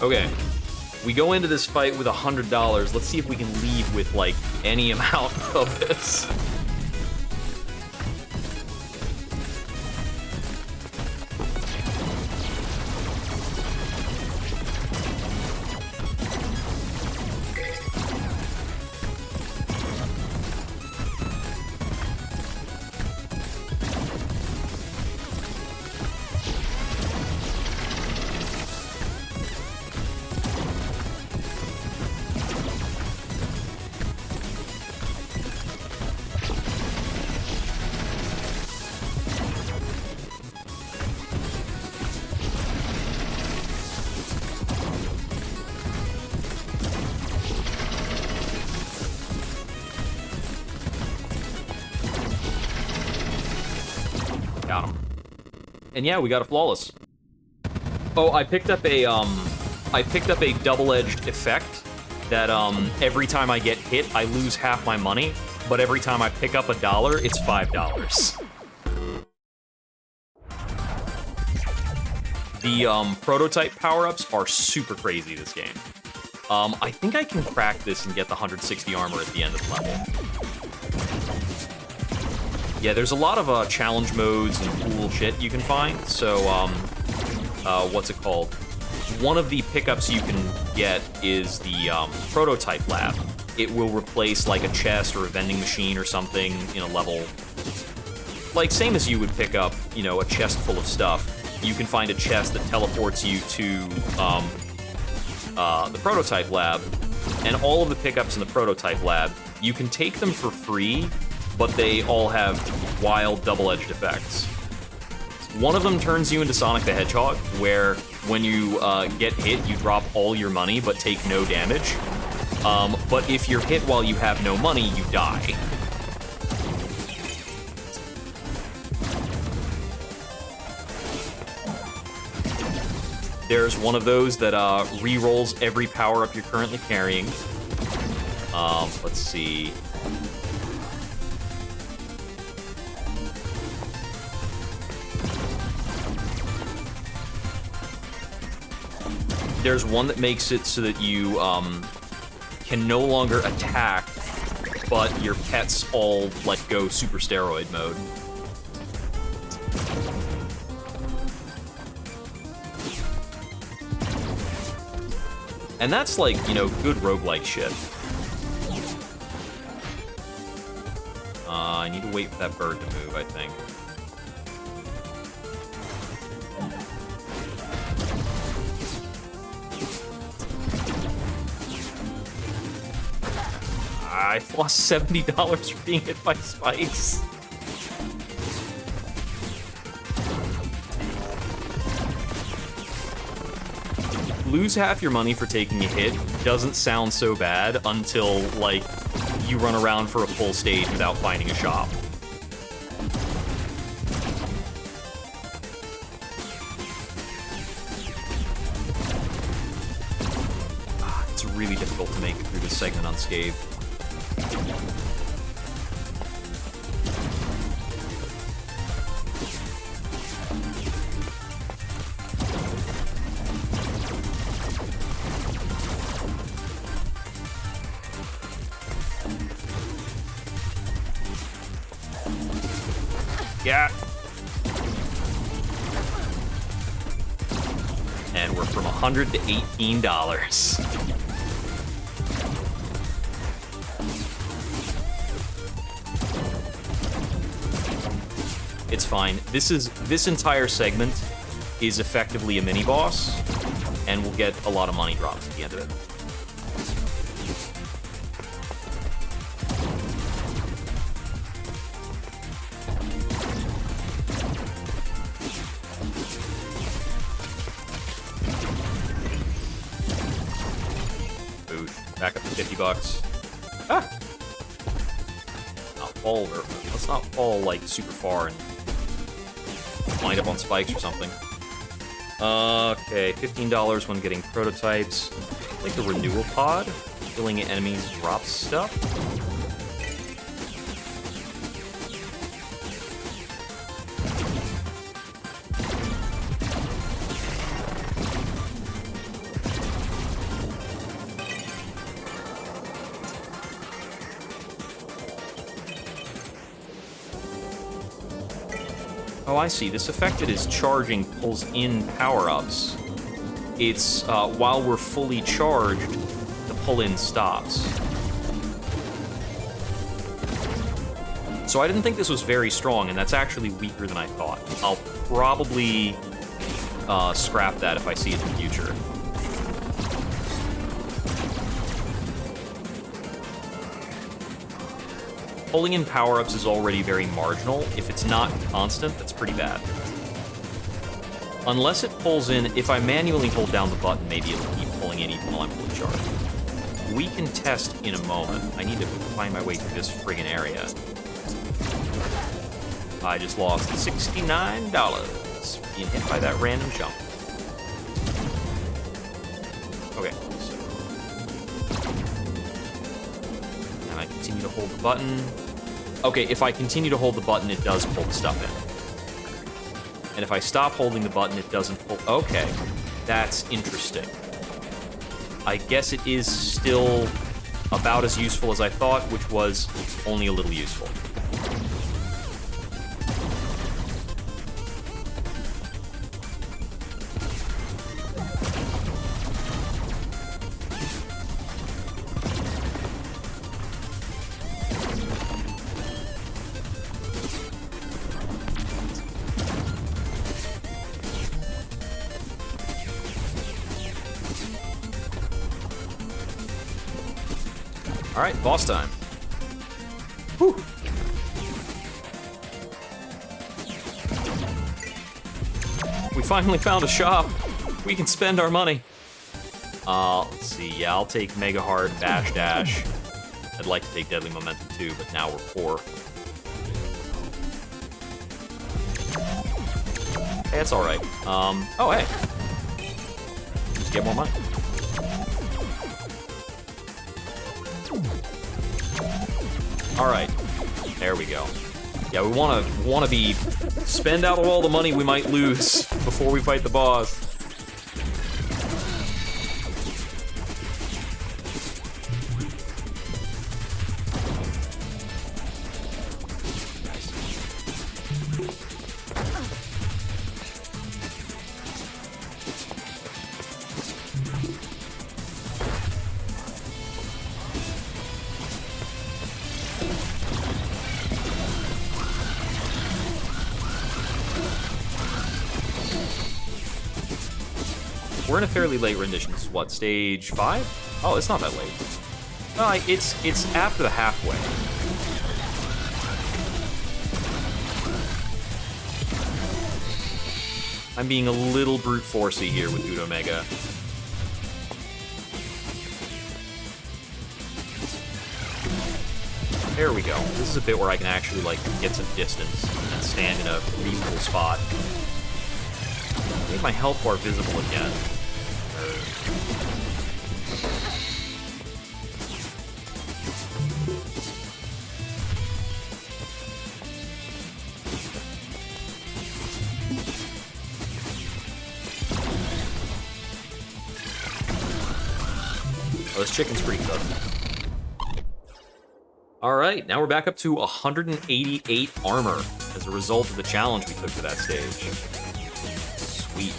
Okay, we go into this fight with $100. Let's see if we can leave with, like, any amount of this. Got him. And yeah, we got a flawless. Oh, I picked up a double-edged effect that every time I get hit, I lose half my money, but every time I pick up $1, it's $5. The prototype power-ups are super crazy this game. I think I can crack this and get the 160 armor at the end of the level. Yeah, there's a lot of challenge modes and cool shit you can find. So, what's it called? One of the pickups you can get is the prototype lab. It will replace like a chest or a vending machine or something in a level. Like, same as you would pick up, you know, a chest full of stuff. You can find a chest that teleports you to the prototype lab, and all of the pickups in the prototype lab, you can take them for free, but they all have wild double-edged effects. One of them turns you into Sonic the Hedgehog, where when you get hit, you drop all your money but take no damage. But if you're hit while you have no money, you die. There's one of those that re-rolls every power-up you're currently carrying. Let's see. There's one that makes it so that you can no longer attack, but your pets all let go super steroid mode. And that's like, you know, good roguelike shit. I need to wait for that bird to move, I think. I've lost $70 for being hit by spikes. Lose half your money for taking a hit doesn't sound so bad until, like, you run around for a full stage without finding a shop. It's really difficult to make it through this segment unscathed. Yeah. And we're from $100 to $18. It's fine. This entire segment is effectively a mini boss, and we'll get a lot of money drops at the end of it. Back up to $50. Ah! Not fall, or let's not fall like super far and wind up on spikes or something. Okay, $15 when getting prototypes. Like the renewal pod, killing enemies drops stuff. Oh, I see. This effect that is charging pulls in power-ups. It's, while we're fully charged, the pull-in stops. So I didn't think this was very strong, and that's actually weaker than I thought. I'll probably scrap that if I see it in the future. Pulling in power-ups is already very marginal. If it's not constant, that's pretty bad. Unless it pulls in, if I manually hold down the button, maybe it'll keep pulling in even while I'm fully charged. We can test in a moment. I need to find my way through this friggin' area. I just lost $69 being hit by that random jump. Okay, so... and I continue to hold the button. Okay, if I continue to hold the button, it does pull the stuff in. And if I stop holding the button, it doesn't pull... Okay, that's interesting. I guess it is still about as useful as I thought, which was only a little useful. All right, boss time. Whew. We finally found a shop. We can spend our money. Let's see. Yeah, I'll take Mega Heart, Bash Dash. I'd like to take Deadly Momentum too, but now we're poor. Hey, that's all right. Oh, hey. Just get more money. All right. There we go. Yeah, we wanna be spend out all the money we might lose before we fight the boss. We're in a fairly late rendition. This is what, stage 5? Oh, it's not that late. It's after the halfway. I'm being a little brute forcey here with Udo Mega. There we go. This is a bit where I can actually, like, get some distance and stand in a reasonable spot. Make my health bar visible again. Oh, this chicken's pretty good. Alright, now we're back up to 188 armor as a result of the challenge we took to that stage. Sweet.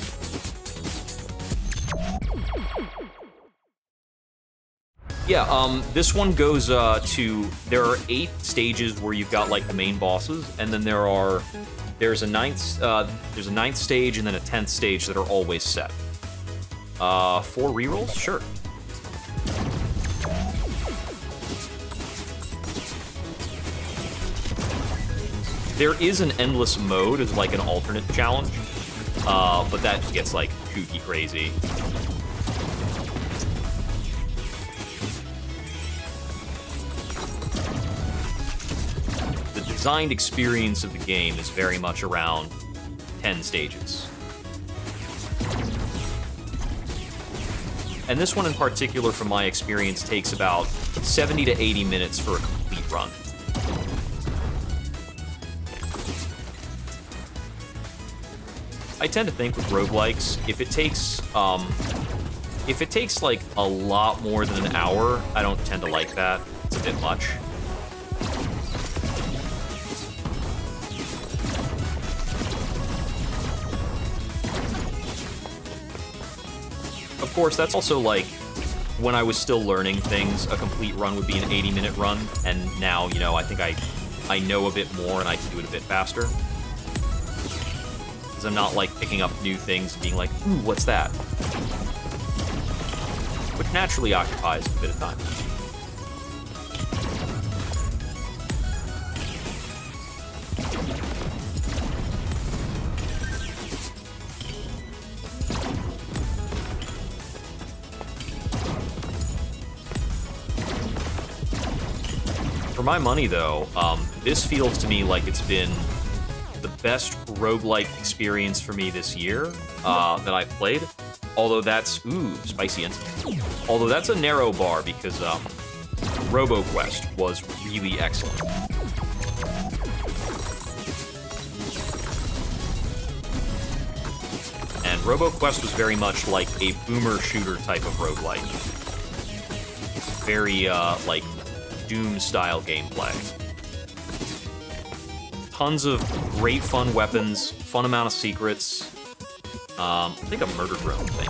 Yeah, this one goes to, there are 8 stages where you've got like the main bosses, and then there's a ninth stage and then a 10th stage that are always set. 4 rerolls? Sure. There is an endless mode as like an alternate challenge, but that gets like kooky crazy. The designed experience of the game is very much around 10 stages. And this one in particular, from my experience, takes about 70 to 80 minutes for a complete run. I tend to think with roguelikes, if it takes like a lot more than an hour, I don't tend to like that. It's a bit much. Of course, that's also like when I was still learning things, a complete run would be an 80-minute run, and now, you know, I think I know a bit more and I can do it a bit faster. Because I'm not like picking up new things and being like, ooh, what's that? Which naturally occupies a bit of time. For my money, though, this feels to me like it's been the best roguelike experience for me this year that I've played. Although that's, ooh, spicy incident. Although that's a narrow bar because RoboQuest was really excellent. And RoboQuest was very much like a boomer shooter type of roguelike. Very, like, Doom-style gameplay. Tons of great fun weapons, fun amount of secrets. I think a murder drone thing.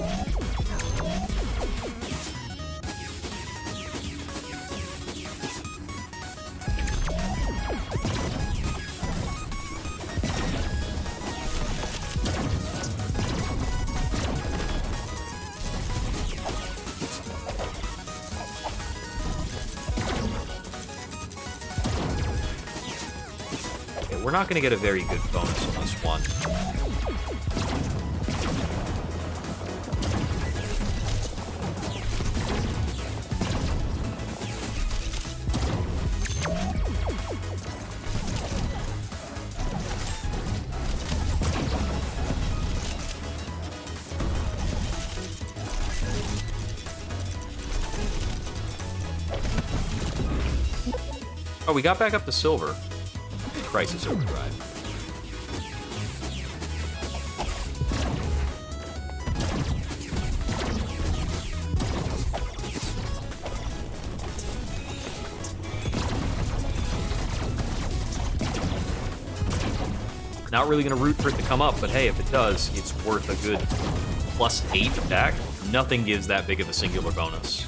we're not going to get a very good bonus on this one. Oh, we got back up to silver. Crisis Overdrive. Not really going to root for it to come up, but hey, if it does, it's worth a good +8 attack. Nothing gives that big of a singular bonus.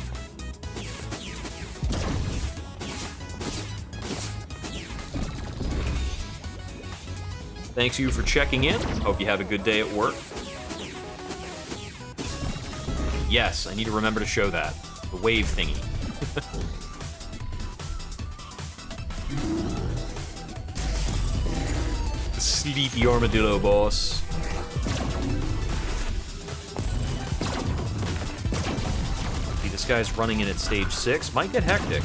Thanks you for checking in. Hope you have a good day at work. Yes, I need to remember to show that. The wave thingy. The sleepy armadillo boss. See, this guy's running in at stage 6. Might get hectic.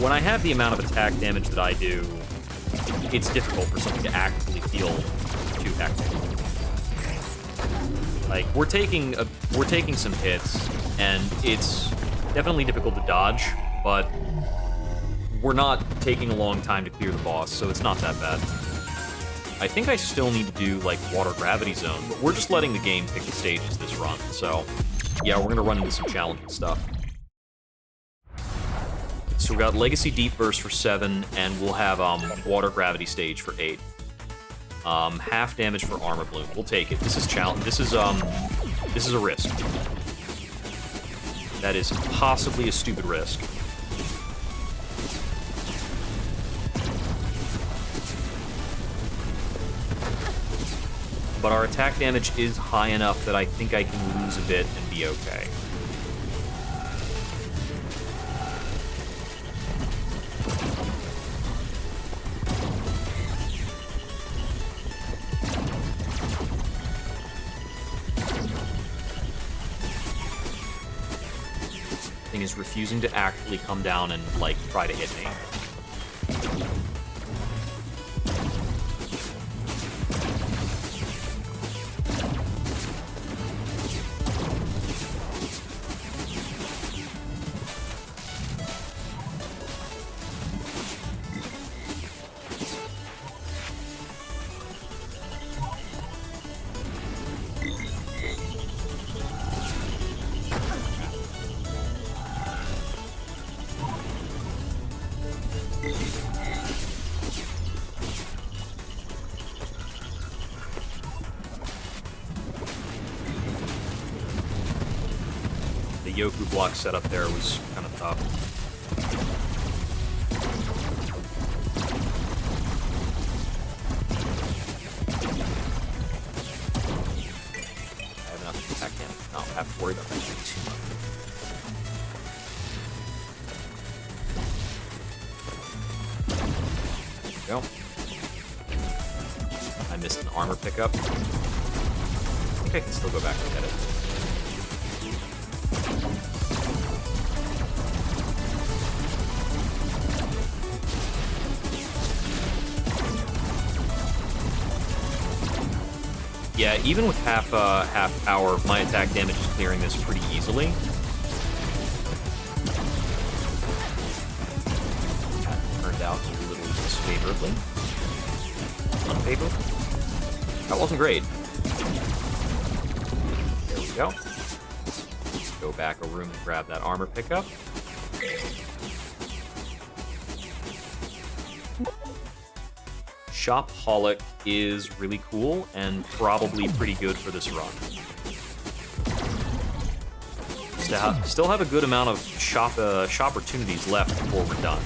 When I have the amount of attack damage that I do, it's difficult for something to actively feel too hectic. Like, we're taking some hits, and it's definitely difficult to dodge, but we're not taking a long time to clear the boss, so it's not that bad. I think I still need to do, like, Water Gravity Zone, but we're just letting the game pick the stages this run, so yeah, we're gonna run into some challenging stuff. So we got Legacy Deep Burst for 7, and we'll have Water Gravity Stage for 8. Half damage for Armor Bloom. We'll take it. This is This is a risk. That is possibly a stupid risk. But our attack damage is high enough that I think I can lose a bit and be okay. Thing is refusing to actually come down and, like, try to hit me. The Yoku block setup there was kind of tough. I have enough attack damage. No, I have to worry about that too much. There we go. I missed an armor pickup. I think I can still go back and get it. Yeah, even with half power, my attack damage is clearing this pretty easily. That turned out a little disfavorably. Unfavorably? That wasn't great. There we go. Go back a room and grab that armor pickup. Shopholic is really cool and probably pretty good for this run. Still have a good amount of shop opportunities left before we're done.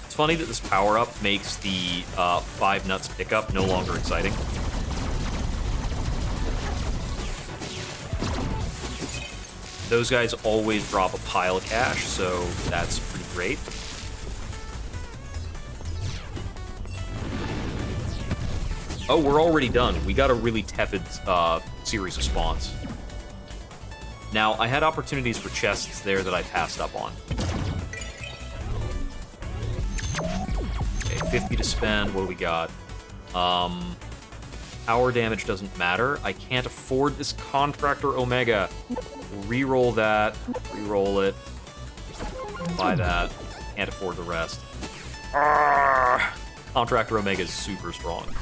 It's funny that this power-up makes the 5 nuts pickup no longer exciting. Those guys always drop a pile of cash, so that's pretty great. Oh, we're already done. We got a really tepid series of spawns. Now, I had opportunities for chests there that I passed up on. Okay, 50 to spend. What do we got? Power damage doesn't matter. I can't afford this Contractor Omega. Reroll that. Reroll it. Buy that. Can't afford the rest. Contractor Omega is super strong.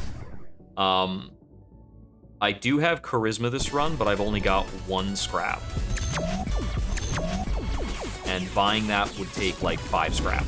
I do have Charisma this run, but I've only got 1 scrap. And buying that would take like 5 scrap.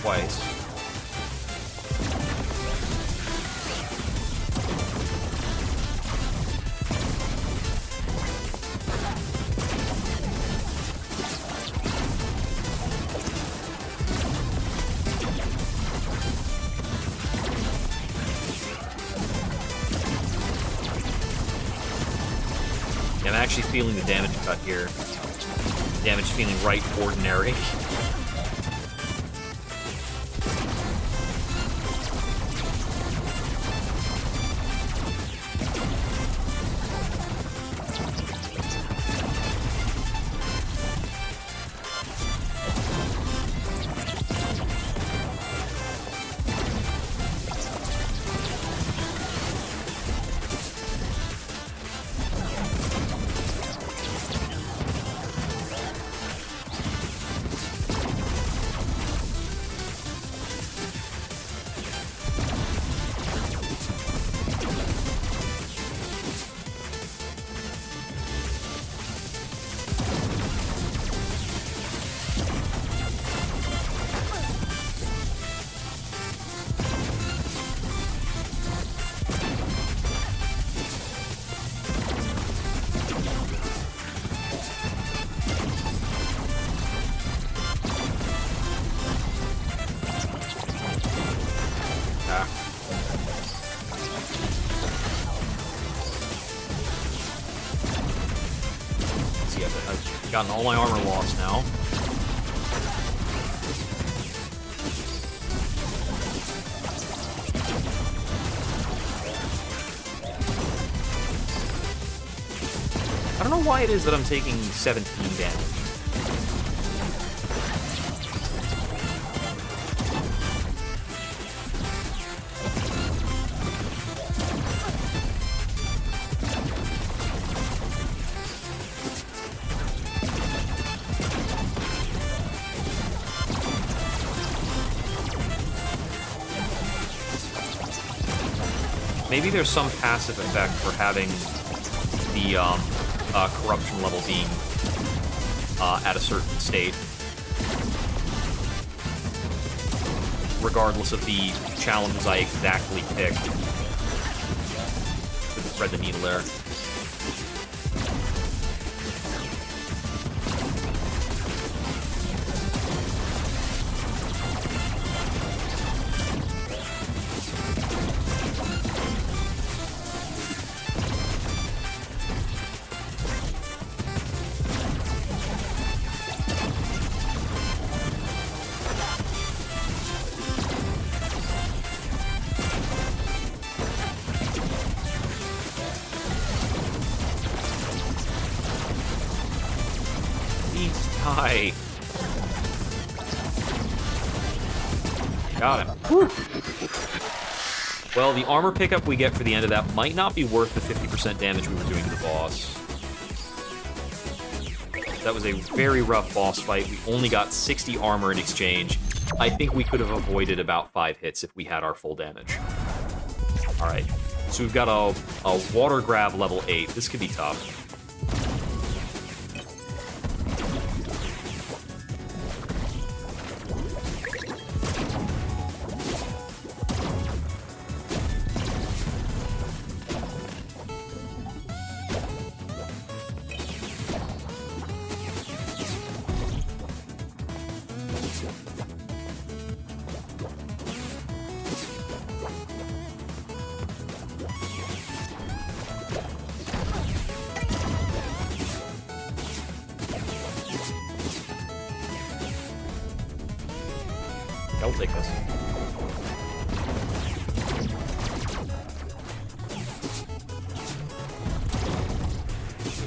Twice. Yeah, I'm actually feeling the damage cut here. Damage feeling right ordinary. I've gotten all my armor lost now. I don't know why it is that I'm taking 17 damage. Maybe there's some passive effect for having the corruption level being at a certain state, regardless of the challenges I exactly pick. Couldn't thread the needle there. Die. Got him. Whew. Well, the armor pickup we get for the end of that might not be worth the 50% damage we were doing to the boss. That was a very rough boss fight. We only got 60 armor in exchange. I think we could have avoided about 5 hits if we had our full damage. Alright, so we've got a water grab level 8. This could be tough. I'll take this.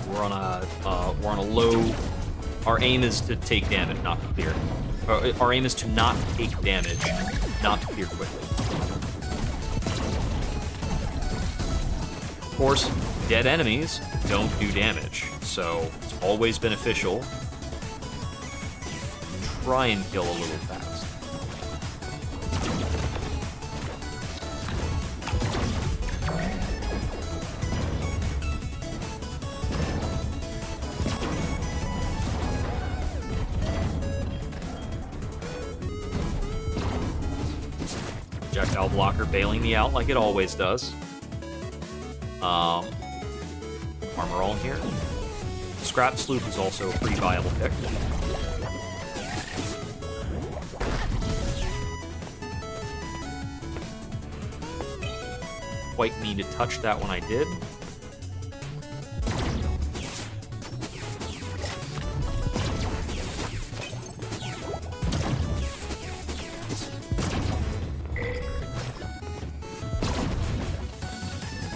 We're on a low. Our aim is to take damage, not to clear. Our aim is to not take damage, not to clear quickly. Of course, dead enemies don't do damage, so it's always beneficial to try and kill a little fast. Projectile blocker bailing me out like it always does. Armor all in here. Scrap Sloop is also a pretty viable pick. Quite mean to touch that when I did.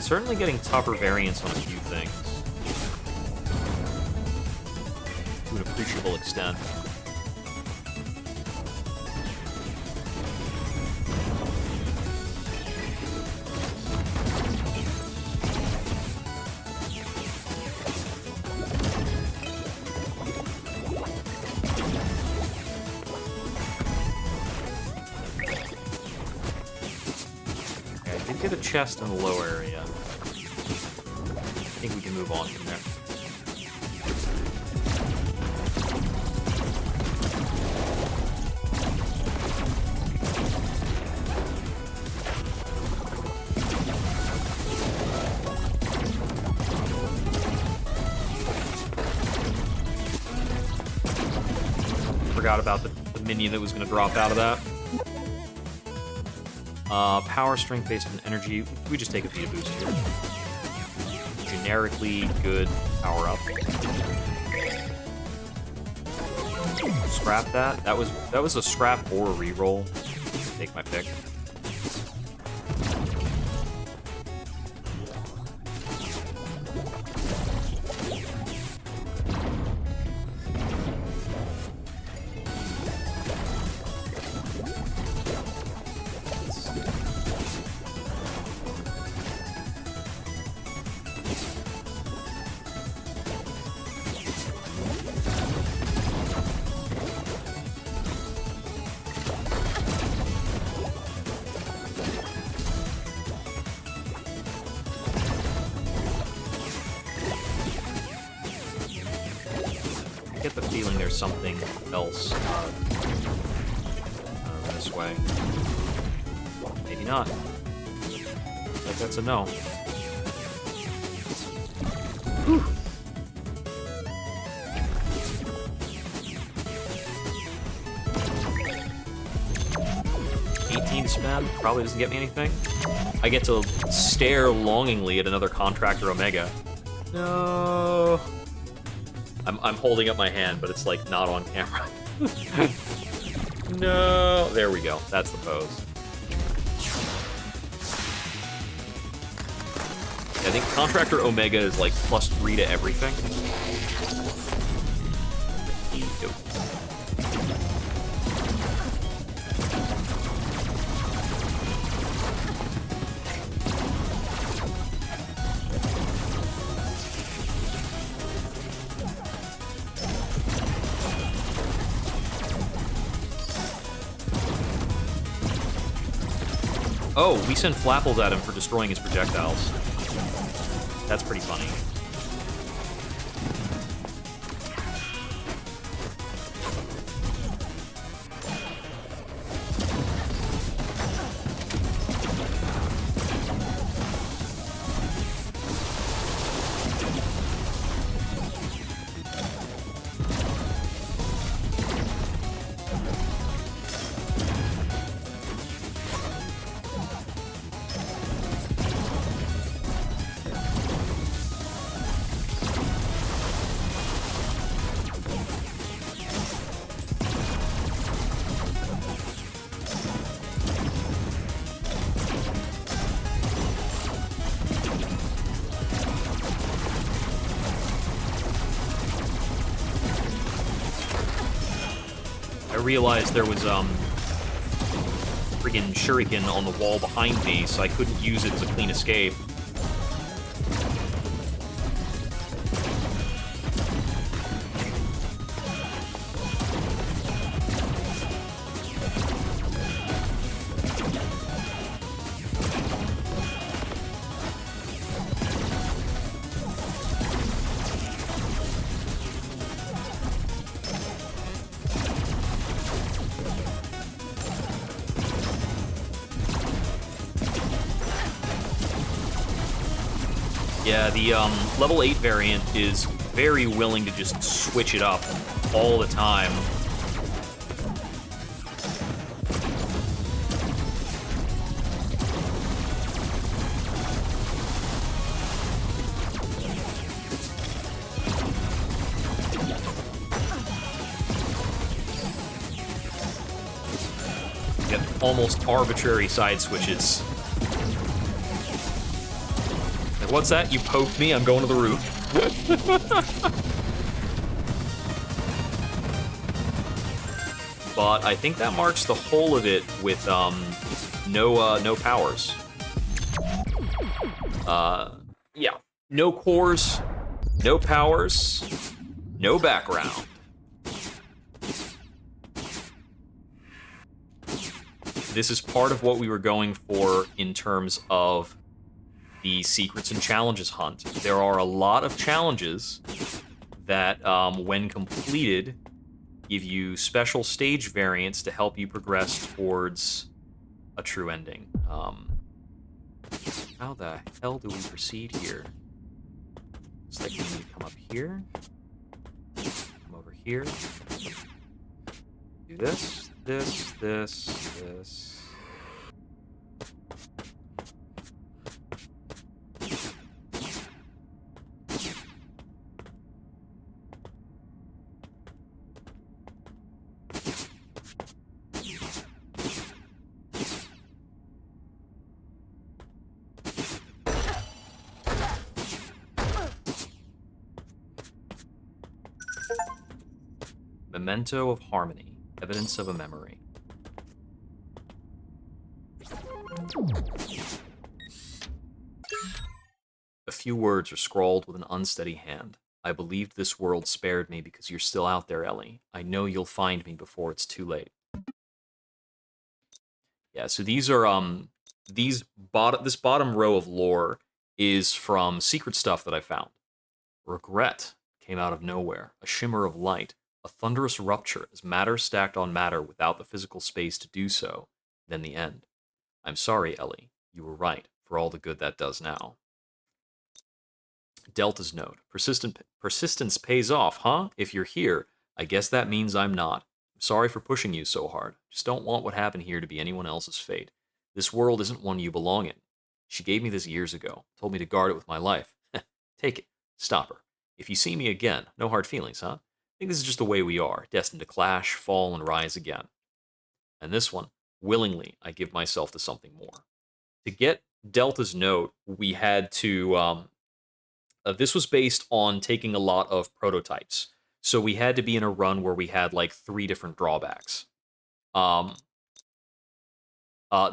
Certainly getting tougher variants on a few things. To an appreciable extent. Okay, I did get a chest in the low area. I think we can move on from there. Forgot about the minion that was going to drop out of that. Power, strength, based on energy. We just take a Vita boost here. Generically good power up. Scrap that. That was a scrap or a reroll. Take my pick. I get the feeling there's something else this way. Maybe not. Like that's a no. Whew. 18 spend probably doesn't get me anything. I get to stare longingly at another Contractor Omega. No. I'm holding up my hand, but it's like not on camera. No. There we go. That's the pose. I think Contractor Omega is like +3 to everything. Yep. Oh, we send Flapples at him for destroying his projectiles. That's pretty funny. I realized there was friggin' shuriken on the wall behind me, so I couldn't use it as a clean escape. Yeah, the level 8 variant is very willing to just switch it up all the time. You have almost arbitrary side switches. What's that? You poked me? I'm going to the roof. But I think that marks the whole of it with no powers. Yeah, no cores, no powers, no background. This is part of what we were going for in terms of the secrets and challenges hunt. There are a lot of challenges that, when completed, give you special stage variants to help you progress towards a true ending. How the hell do we proceed here? Looks like we need to come up here. Come over here. Do this, this, this, this. Memento of Harmony, evidence of a memory. A few words are scrawled with an unsteady hand. I believed this world spared me because you're still out there, Ellie. I know you'll find me before it's too late. Yeah, so these are this bottom row of lore is from secret stuff that I found. Regret came out of nowhere, a shimmer of light. A thunderous rupture as matter stacked on matter without the physical space to do so, then the end. I'm sorry, Ellie. You were right, for all the good that does now. Delta's note. Persistence pays off, huh? If you're here, I guess that means I'm not. I'm sorry for pushing you so hard. Just don't want what happened here to be anyone else's fate. This world isn't one you belong in. She gave me this years ago, told me to guard it with my life. Take it. Stop her. If you see me again, no hard feelings, huh? I think this is just the way we are, destined to clash, fall, and rise again. And this one, willingly, I give myself to something more. To get Delta's note, we had to... this was based on taking a lot of prototypes. So we had to be in a run where we had like 3 different drawbacks. Um,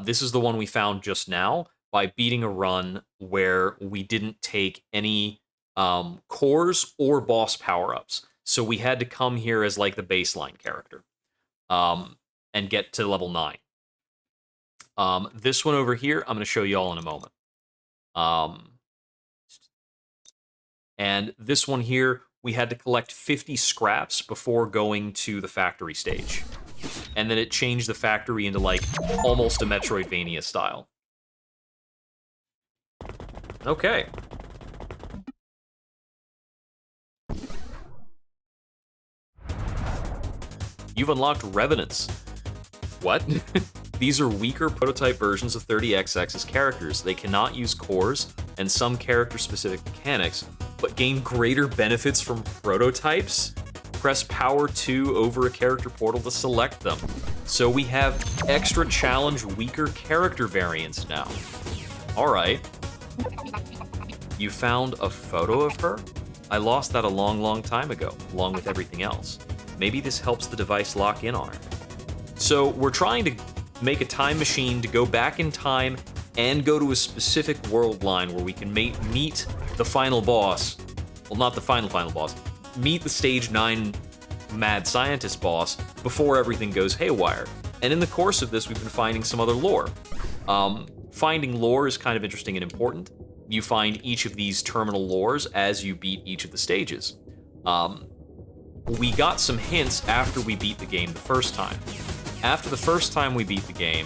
this is the one we found just now by beating a run where we didn't take any cores or boss power-ups. So we had to come here as like the baseline character and get to level 9. This one over here, I'm going to show you all in a moment. And this one here, we had to collect 50 scraps before going to the factory stage. And then it changed the factory into like almost a Metroidvania style. Okay. You've unlocked Revenants. What? These are weaker prototype versions of 30xx's characters. They cannot use cores and some character-specific mechanics, but gain greater benefits from prototypes? Press power 2 over a character portal to select them. So we have extra challenge weaker character variants now. Alright. You found a photo of her? I lost that a long time ago, along with everything else. Maybe this helps the device lock in on her. So we're trying to make a time machine to go back in time and go to a specific world line where we can meet the final boss. Well, not the final boss. Meet the stage 9 mad scientist boss before everything goes haywire. And in the course of this, we've been finding some other lore. Finding lore is kind of interesting and important. You find each of these terminal lores as you beat each of the stages. We got some hints after we beat the game the first time. After the first time we beat the game,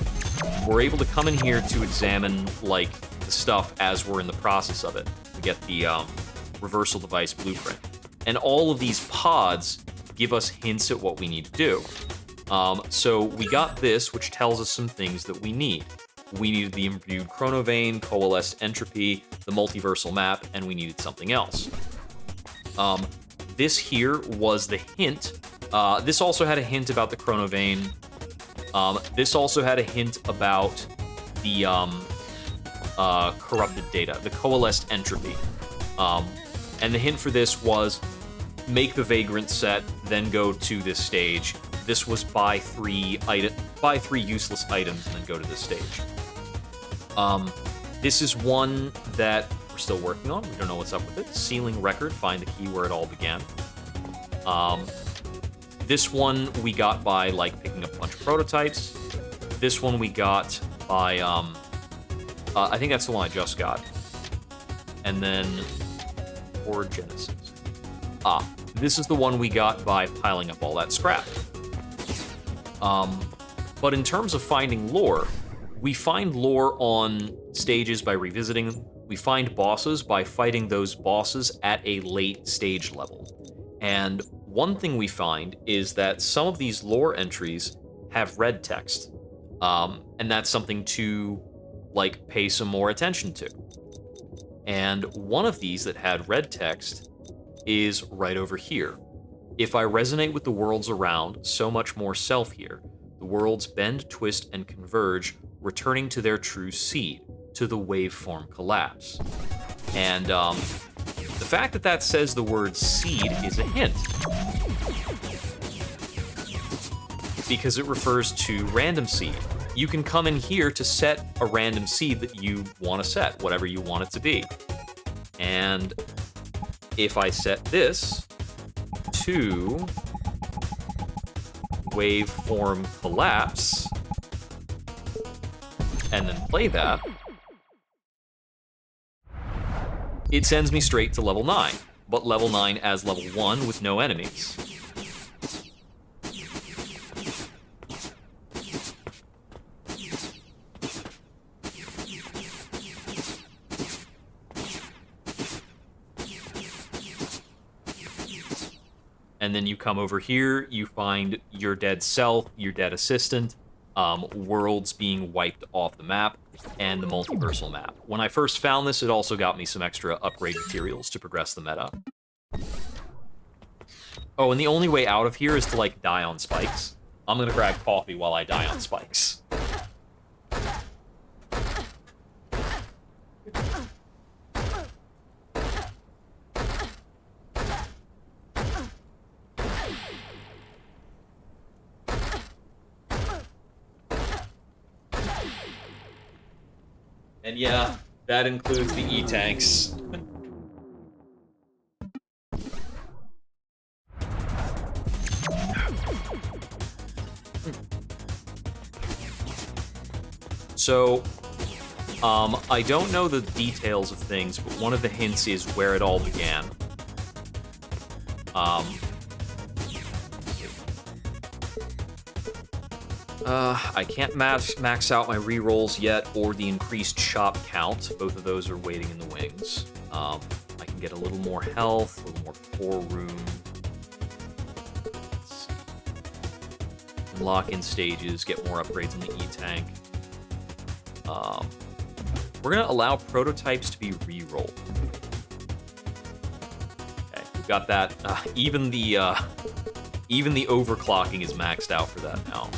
we're able to come in here to examine, like, the stuff as we're in the process of it. We get the reversal device blueprint. And all of these pods give us hints at what we need to do. So we got this, which tells us some things that we need. We needed the imbued chronovane, coalesced entropy, the multiversal map, and we needed something else. This here was the hint. This also had a hint about the chronovane. This also had a hint about the corrupted data, the coalesced entropy. And the hint for this was make the vagrant set, then go to this stage. This was buy 3 useless items and then go to this stage. This is one that we're still working on. We don't know what's up with it. Sealing record, find the key where it all began. This one we got by like picking up a bunch of prototypes. This one we got by I think that's the one I just got. And then or Genesis. This is the one we got by piling up all that scrap. But in terms of finding lore, we find lore on stages by revisiting them. We find bosses by fighting those bosses at a late stage level. And one thing we find is that some of these lore entries have red text. And that's something to, like, pay some more attention to. And one of these that had red text is right over here. If I resonate with the worlds around, so much more self here. The worlds bend, twist, and converge, returning to their true seed, to the waveform collapse. And the fact that that says the word seed is a hint, because it refers to random seed. You can come in here to set a random seed that you want to set, whatever you want it to be. And if I set this to waveform collapse, and then play that, it sends me straight to level 9, but level 9 as level 1 with no enemies. And then you come over here, you find your dead self, your dead assistant, worlds being wiped off the map, and the multiversal map. When I first found this, it also got me some extra upgrade materials to progress the meta. Oh, and the only way out of here is to, like, die on spikes. I'm gonna grab coffee while I die on spikes. And yeah, that includes the E-tanks. So, I don't know the details of things, but one of the hints is where it all began. I can't max out my rerolls yet, or the increased shop count. Both of those are waiting in the wings. I can get a little more health, a little more core room. Let's see. Unlock in stages, get more upgrades on the E-tank. We're gonna allow prototypes to be re-rolled. Okay, we've got that. Even the overclocking is maxed out for that now.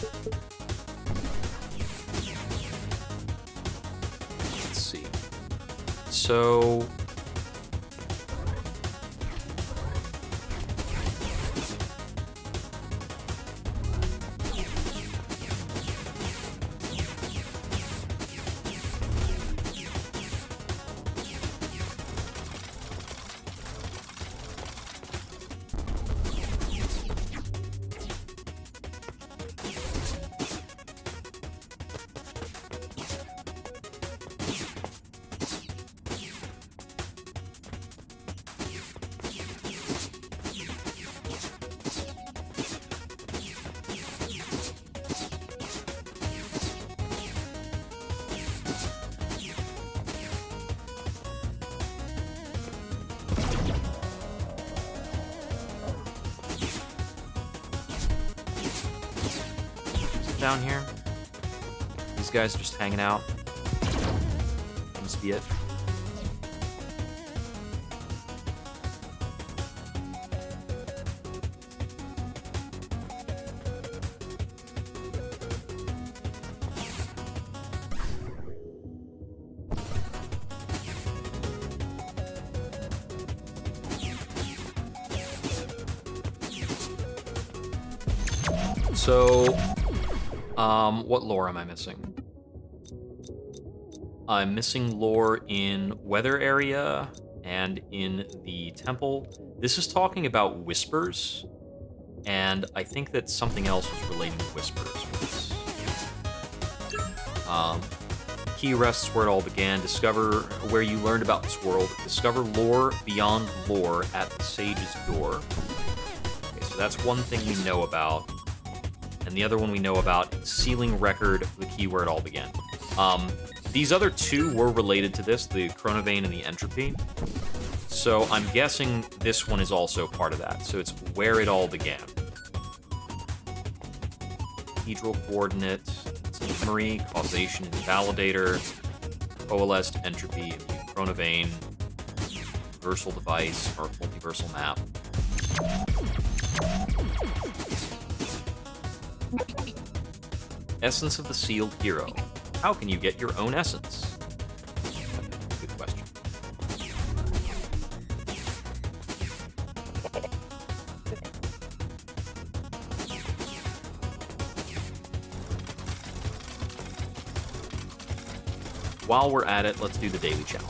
Let's see. So. Down here. These guys are just hanging out. Must be it. So, what lore am I missing? I'm missing lore in weather area and in the temple. This is talking about whispers, and I think that something else was relating to whispers. Key rests where it all began. Discover where you learned about this world. Discover lore beyond lore at the sage's door. Okay, so that's one thing we know about. And the other one we know about, sealing record, the key where it all began. These other two were related to this, the chronovane and the entropy. So I'm guessing this one is also part of that. So it's where it all began. Cathedral coordinate, memory, causation, invalidator, coalesced entropy, chronovane, universal device, or multiversal map. Essence of the sealed hero. How can you get your own essence? Good question. While we're at it, let's do the daily challenge.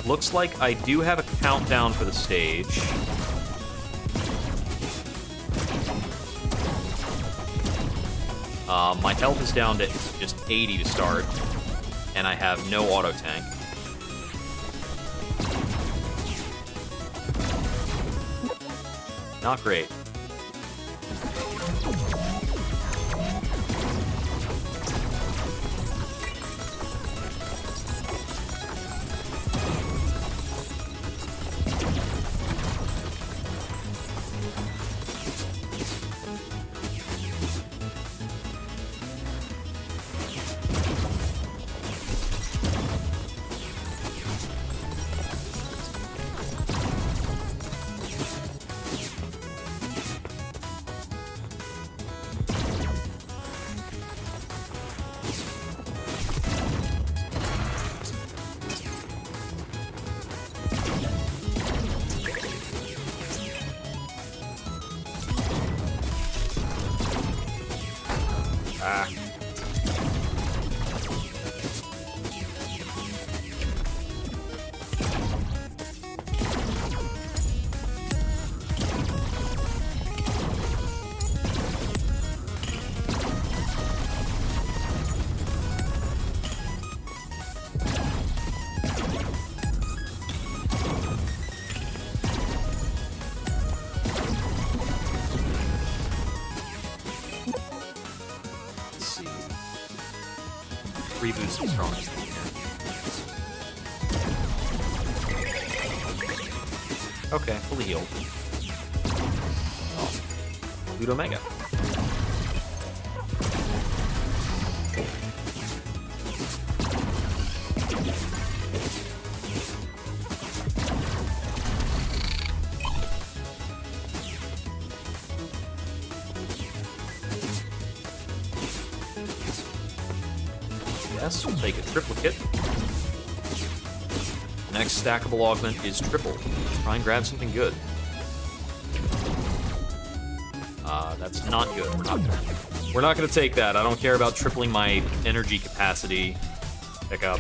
Looks like I do have a countdown for the stage. My health is down to just 80 to start, and I have no auto tank. Not great. Ah. Reboot some strongest thing here. Okay, fully healed. Oh. Loot Omega. Yes, we'll take a triplicate. Next stackable augment is triple. Let's try and grab something good. That's not good. We're not gonna take that. I don't care about tripling my energy capacity. Pick up.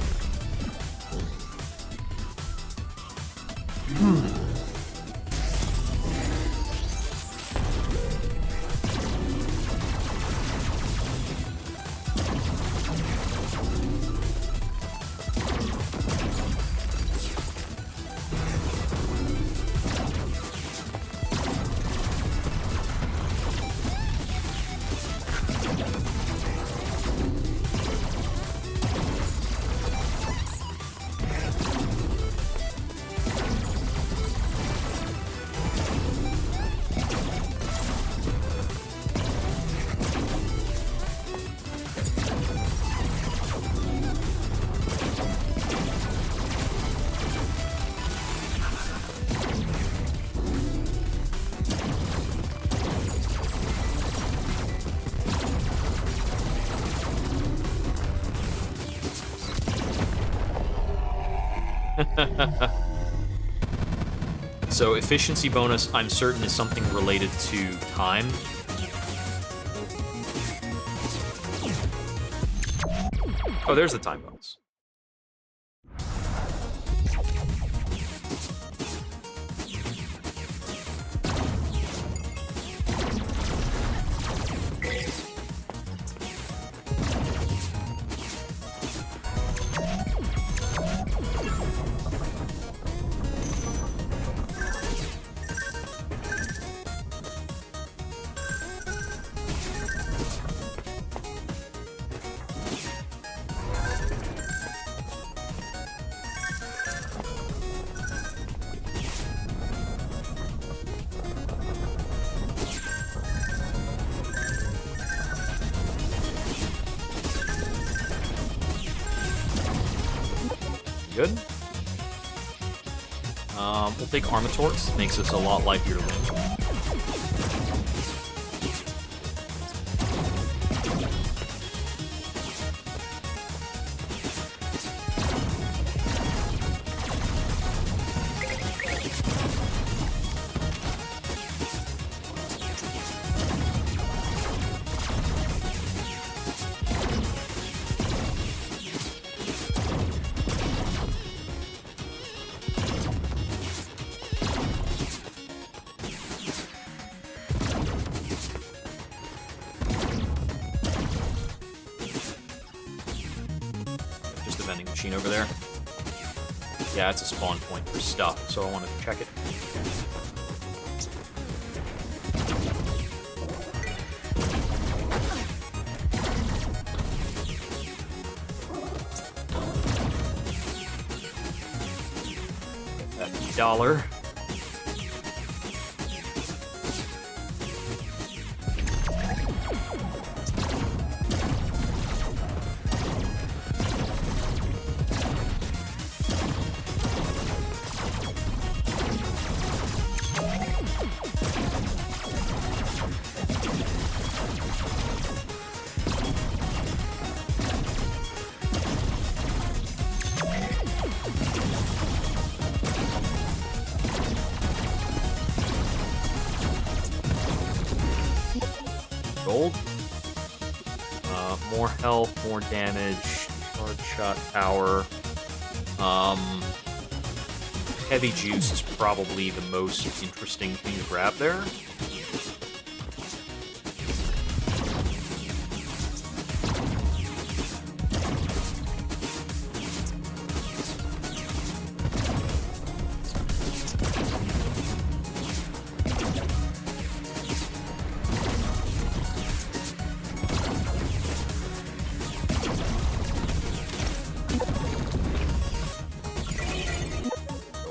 So efficiency bonus, I'm certain, is something related to time. Oh, there's the time bonus. Good. We'll take Armatorts. Makes us a lot like your Link. the vending machine over there. Yeah, it's a spawn point for stuff, so I wanted to check it. That $1. Gold. More health, more damage, charge shot power. Heavy juice is probably the most interesting thing to grab there.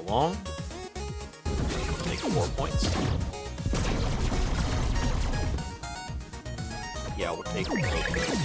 Long. Make 4 points. Yeah, we'll take both.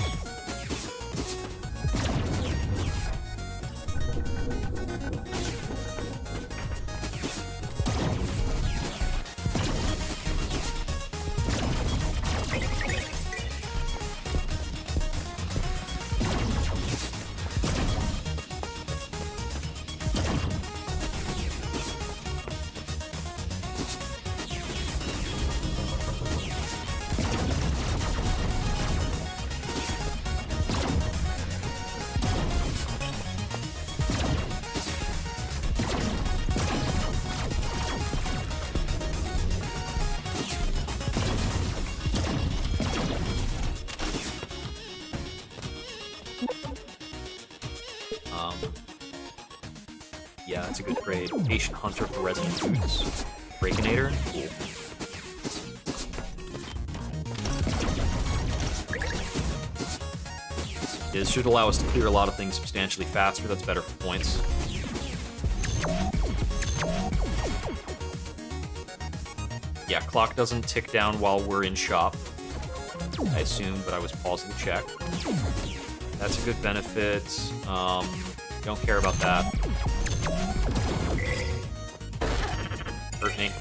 Yeah, that's a good trade. Patient Hunter for Resident Foods. Breakinator? Cool. This should allow us to clear a lot of things substantially faster. That's better for points. Yeah, clock doesn't tick down while we're in shop. I assume, but I was pausing to check. That's a good benefit. Don't care about that. Hurt me.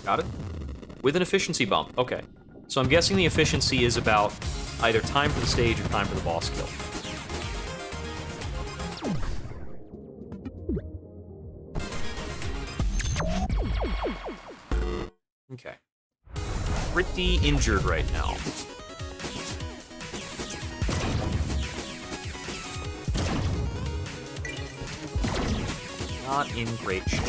Got it? With an efficiency bump. Okay. So I'm guessing the efficiency is about either time for the stage or time for the boss kill. Okay. Pretty injured right now. Not in great shape.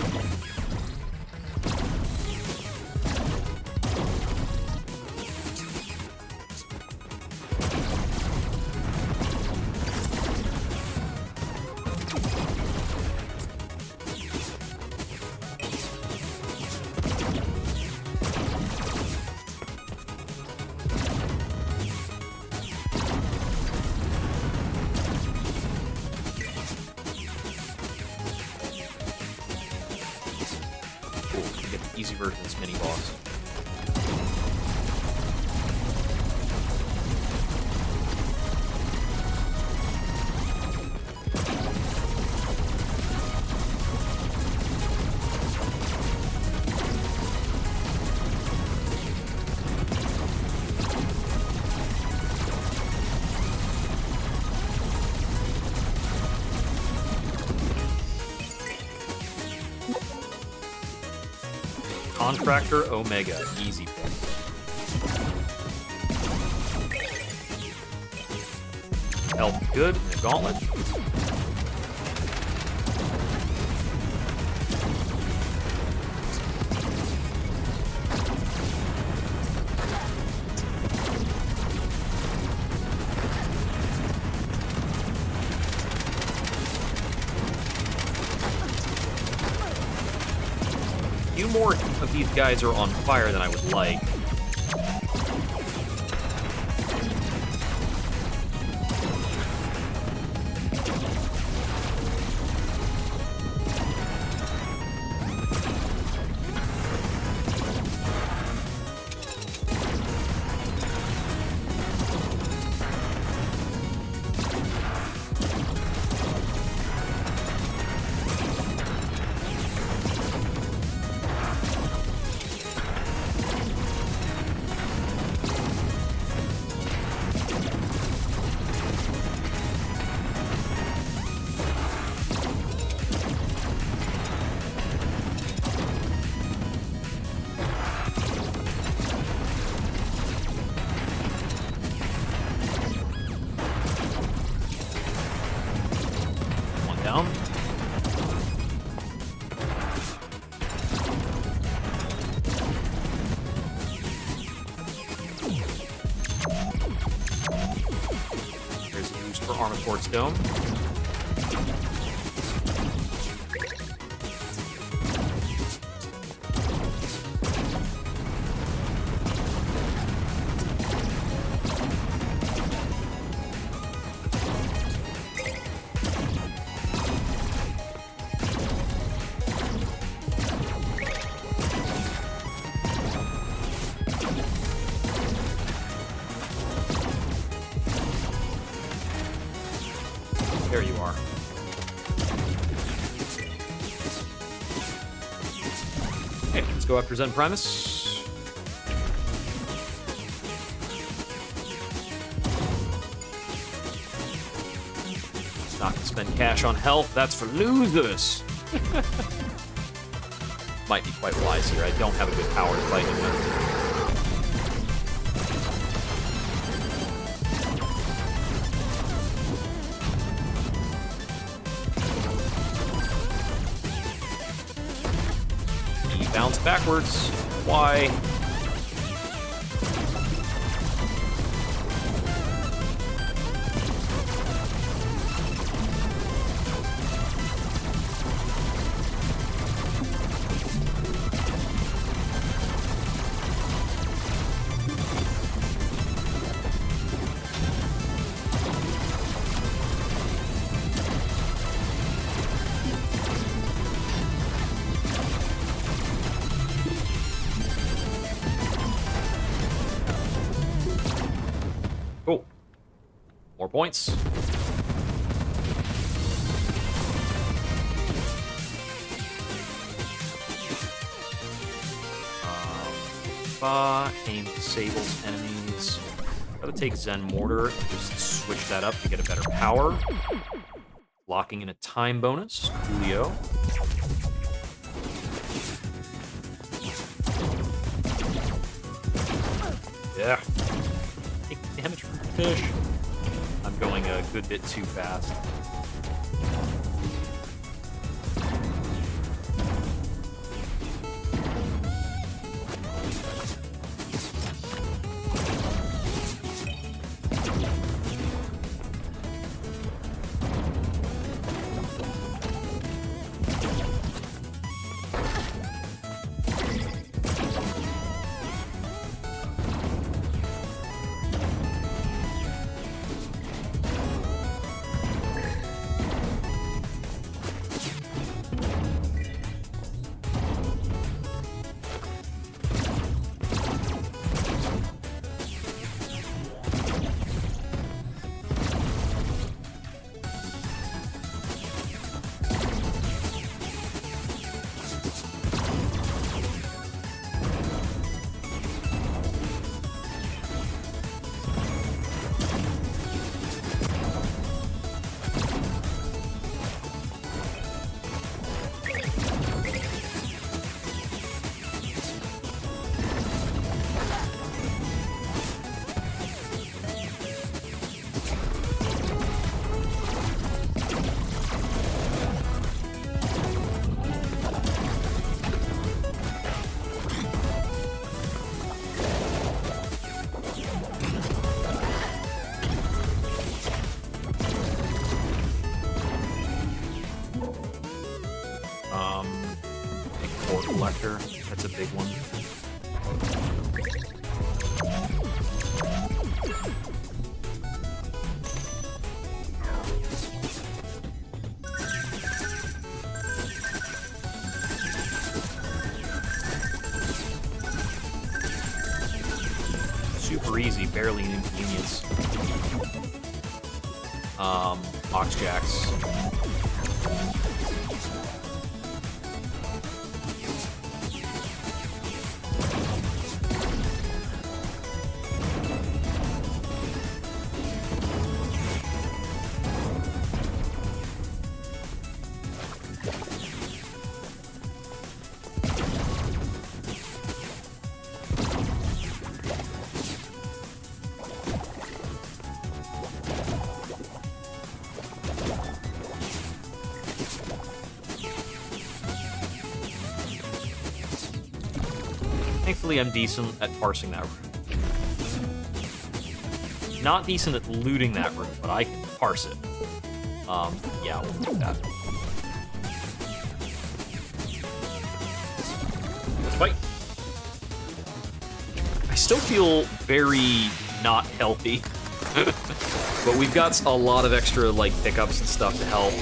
easy version of this mini boss. Contractor Omega, easy point. Health good, and a gauntlet. A few more of these guys are on fire than I would like. Down. There's a boost for Armored Quartz Dome. There you are. Okay, let's go after Zen Primus. Not to spend cash on health, that's for losers. Might be quite wise here. I don't have a good power to fight him with. Bounce backwards. Why? Cool. More points. Aim disables enemies. Gotta take Zen Mortar and just switch that up to get a better power. Locking in a time bonus. Coolio. Yeah. Take damage from the fish. I'm going a good bit too fast. I think core collector. That's a big one. Super easy, barely an inconvenience. Box jacks. Thankfully, I'm decent at parsing that room. Not decent at looting that room, but I can parse it. Yeah, we'll do that. Let's fight. I still feel very not healthy. But we've got a lot of extra, like, pickups and stuff to help.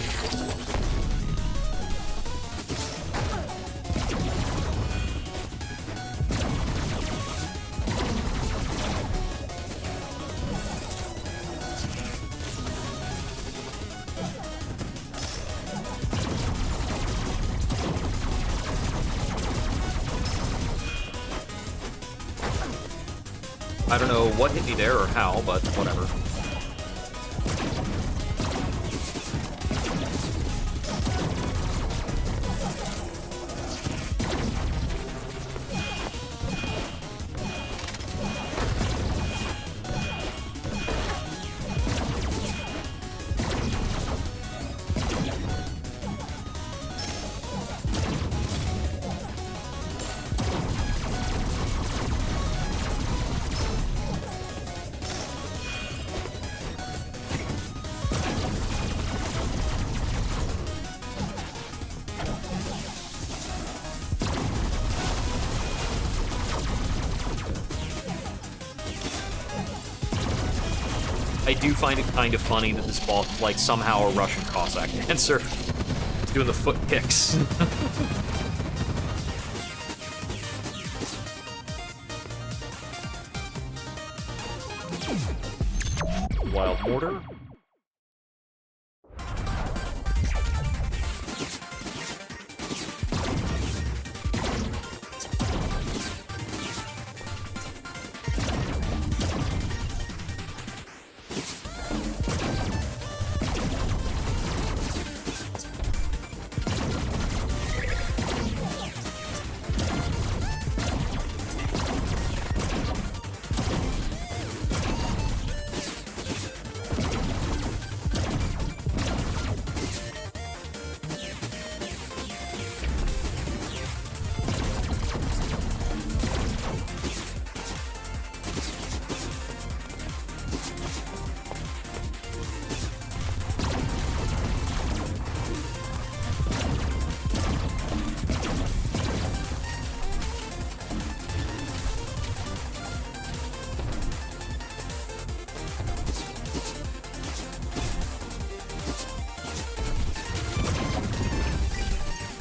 I don't know what hit me there or how, but whatever. I do find it kind of funny that this boss is, like, somehow a Russian Cossack dancer. He's doing the foot kicks. Wild Mortar.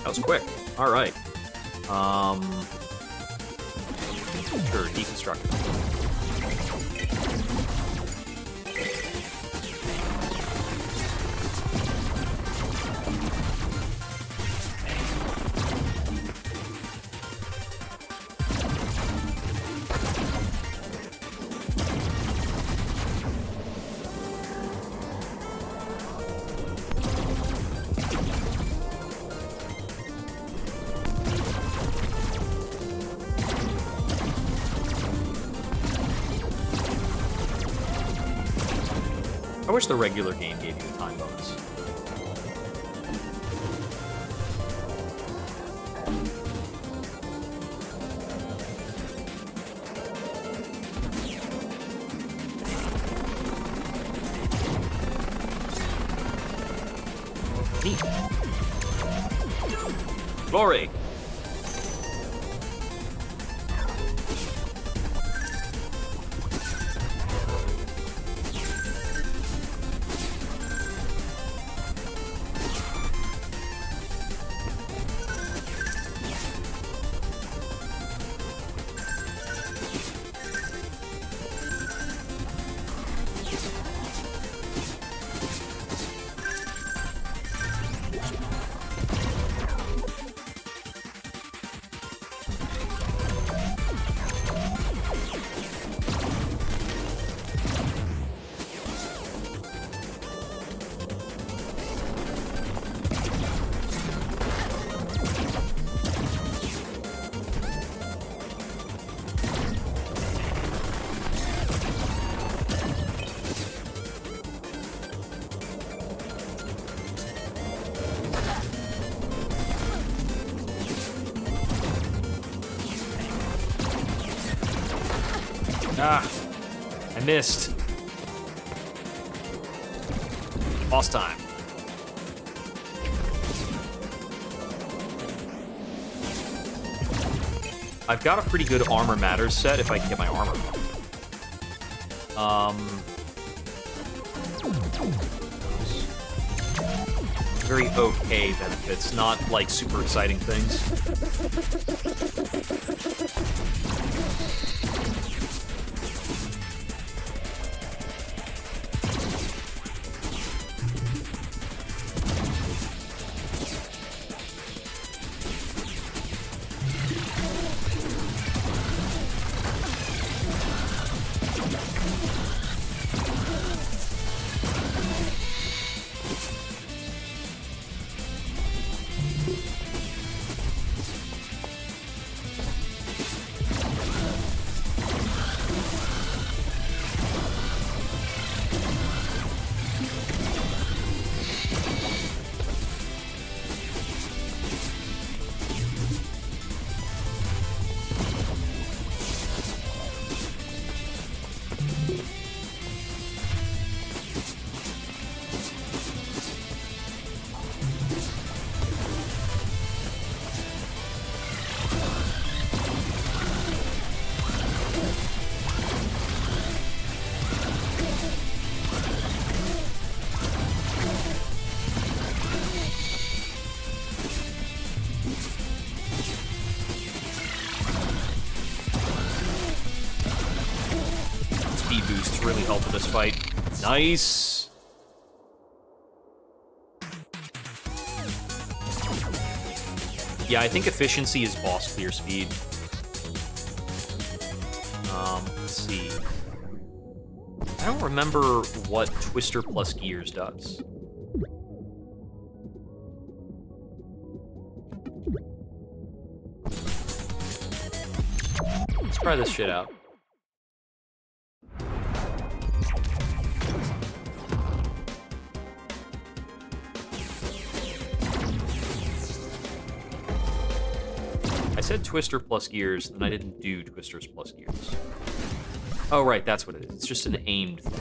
That was quick. All right. Sure, deconstruct. I wish the regular game gave you a time bonus. Neat. Glory! Ah, I missed. Boss time. I've got a pretty good Armor Matters set if I can get my armor up. Very okay benefits, not like super exciting things. Boosts really help with this fight. Nice. Yeah, I think efficiency is boss clear speed. Let's see. I don't remember what Twister plus Gears does. Let's try this shit out. I said Twister plus Gears, and I didn't do Twisters plus Gears. Oh, right, that's what it is. It's just an aimed thing.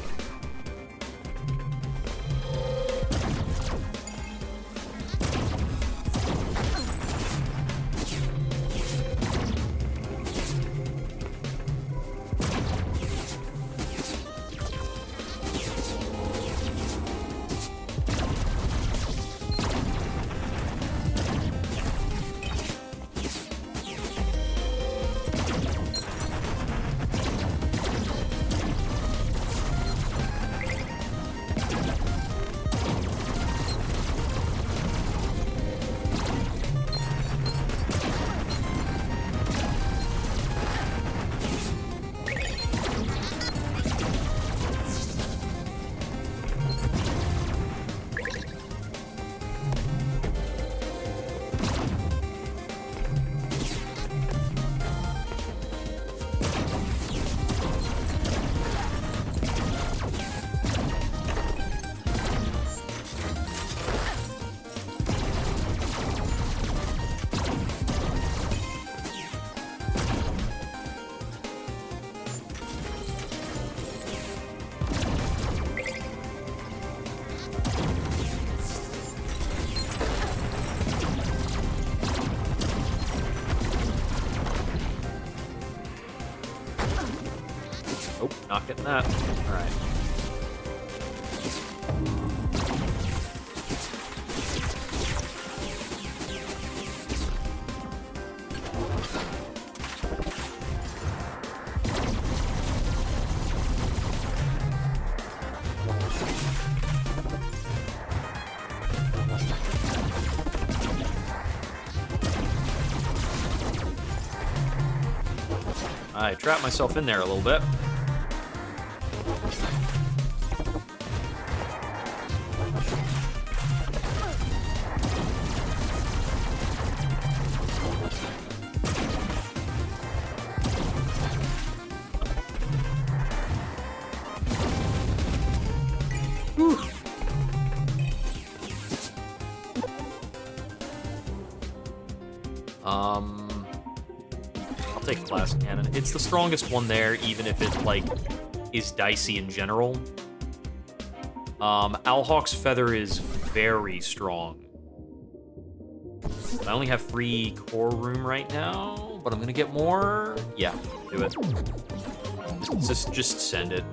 Not getting that. Alright. I trapped myself in there a little bit. Whew. I'll take Glass Cannon. It's the strongest one there, even if it, like, is dicey in general. Owlhawk's Feather is very strong. I only have 3 core room right now, but I'm gonna get more. Yeah, do it. Just send it.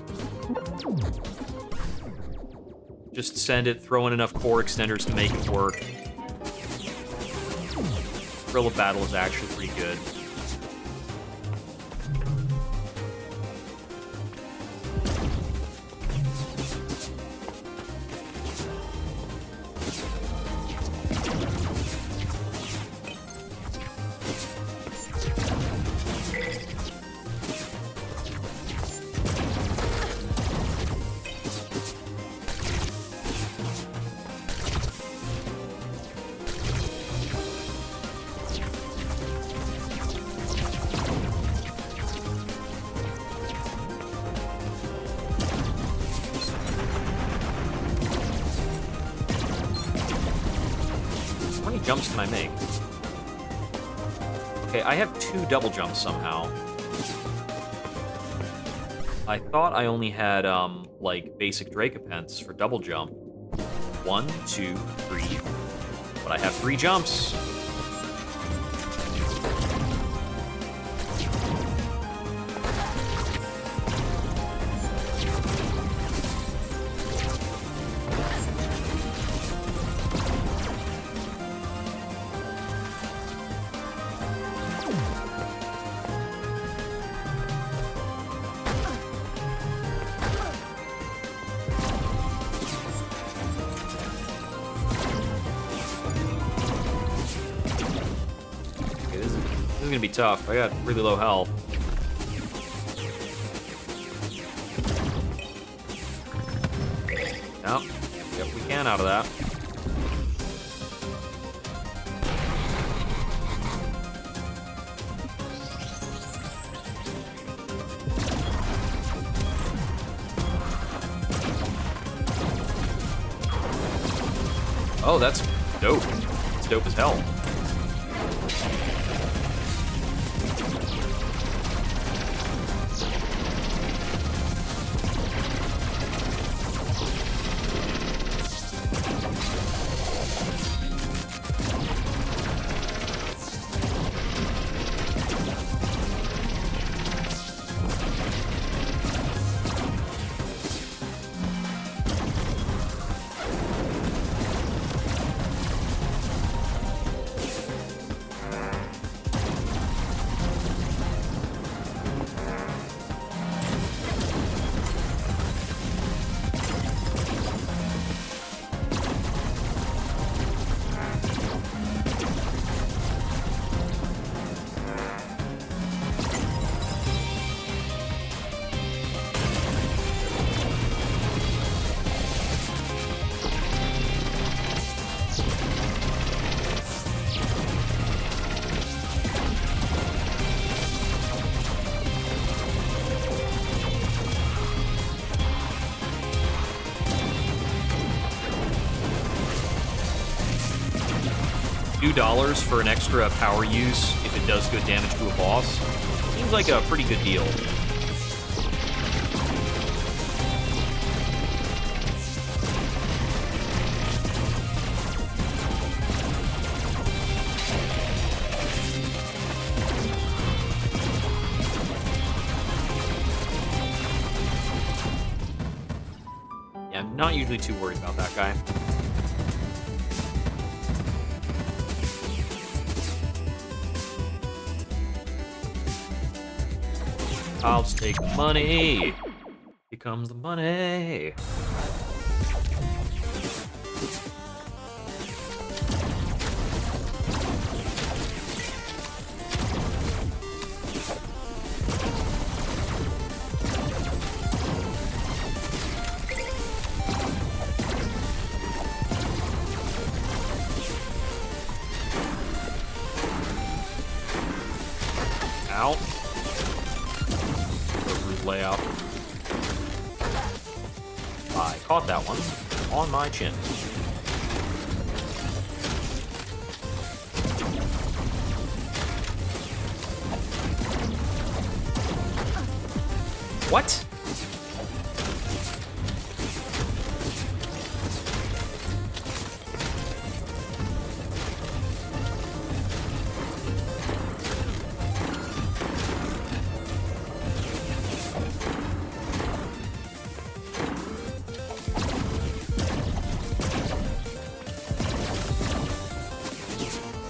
Just send it, throw in enough core extenders to make it work. Thrill of Battle is actually pretty good. How many jumps can I make? Okay, I have 2 double jumps somehow. I thought I only had, like, basic Dracopents for double jump. 1, 2, 3. But I have 3 jumps. This is gonna be tough. I got really low health. Yep, we can out of that. Oh, that's dope. It's dope as hell. $2 for an extra power use if it does good damage to a boss seems like a pretty good deal. Not usually too worried about that guy. I'll just take the money. Here comes the money. Ow. Rude layout. I caught that one on my chin. What?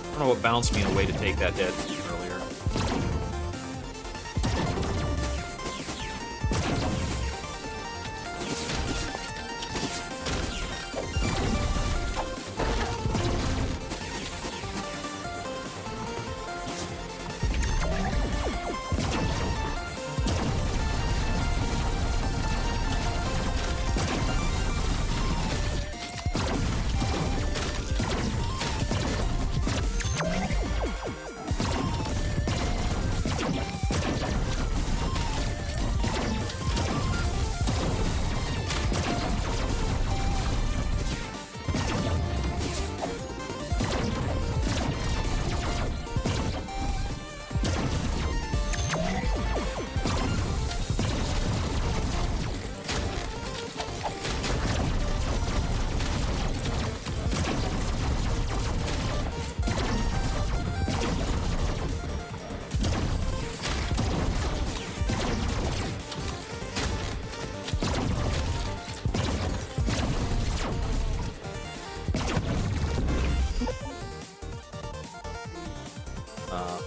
I don't know what bounced me in a way to take that hit earlier.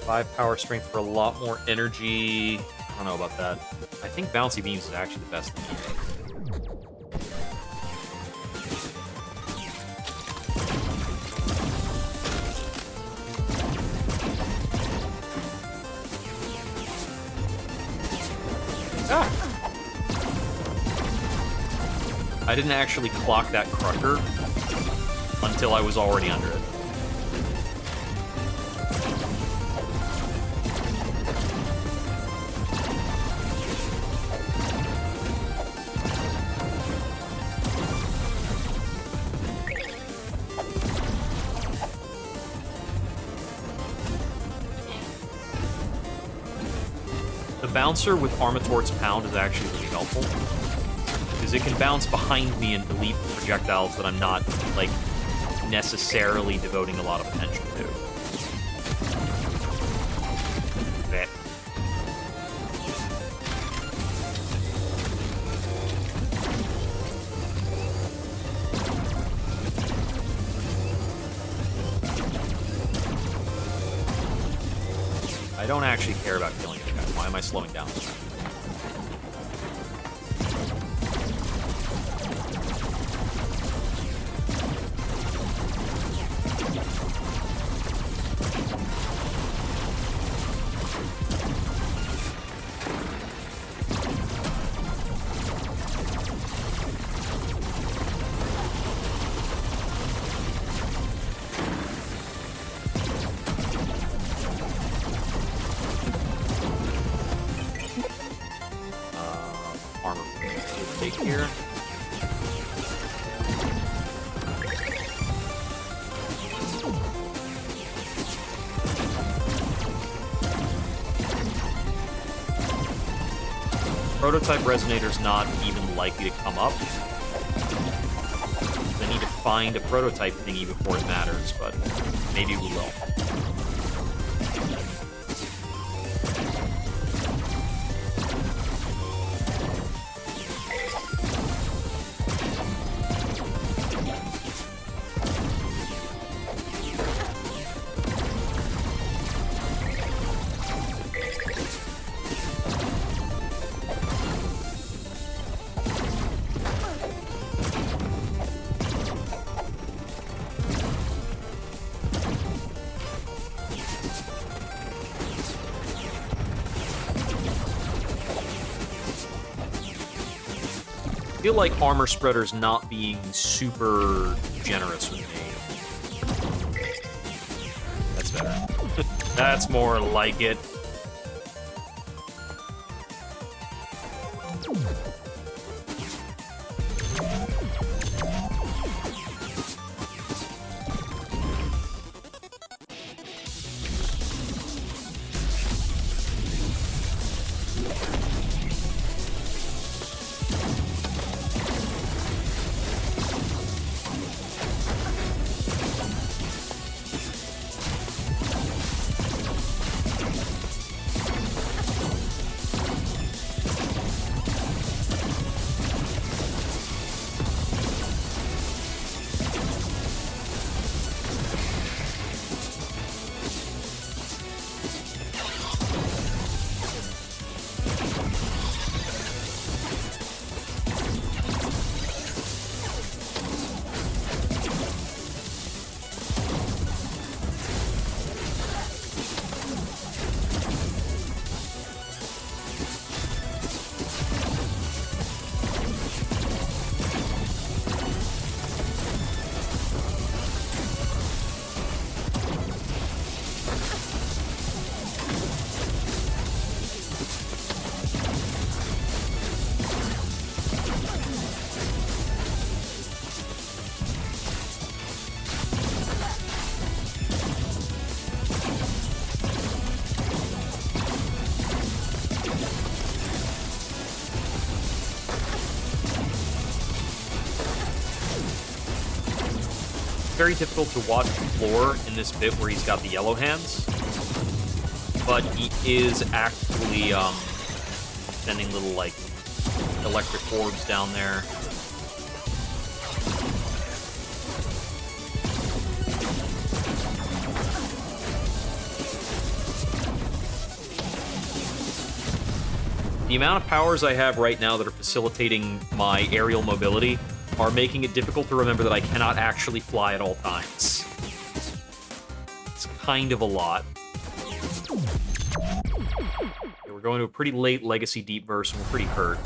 Five power strength for a lot more energy. I don't know about that. I think bouncy beams is actually the best thing. Ah! I didn't actually clock that Crucker until I was already under it. The bouncer with Armator's Pound is actually really helpful, because it can bounce behind me and delete projectiles that I'm not, like, necessarily devoting a lot of attention to. Blech. I don't actually care about killing this guy. Why am I slowing down? Here. Prototype Resonator's not even likely to come up. I need to find a prototype thingy before it matters, but maybe we will. feel like Armor Spreader's not being super generous with me. That's better. That's more like it. Very difficult to watch the floor in this bit where he's got the yellow hands, but he is actually sending little like electric orbs down there. The amount of powers I have right now that are facilitating my aerial mobility are making it difficult to remember that I cannot actually fly at all times. It's kind of a lot. Okay, we're going to a pretty late Legacy Deep verse, and we're pretty hurt.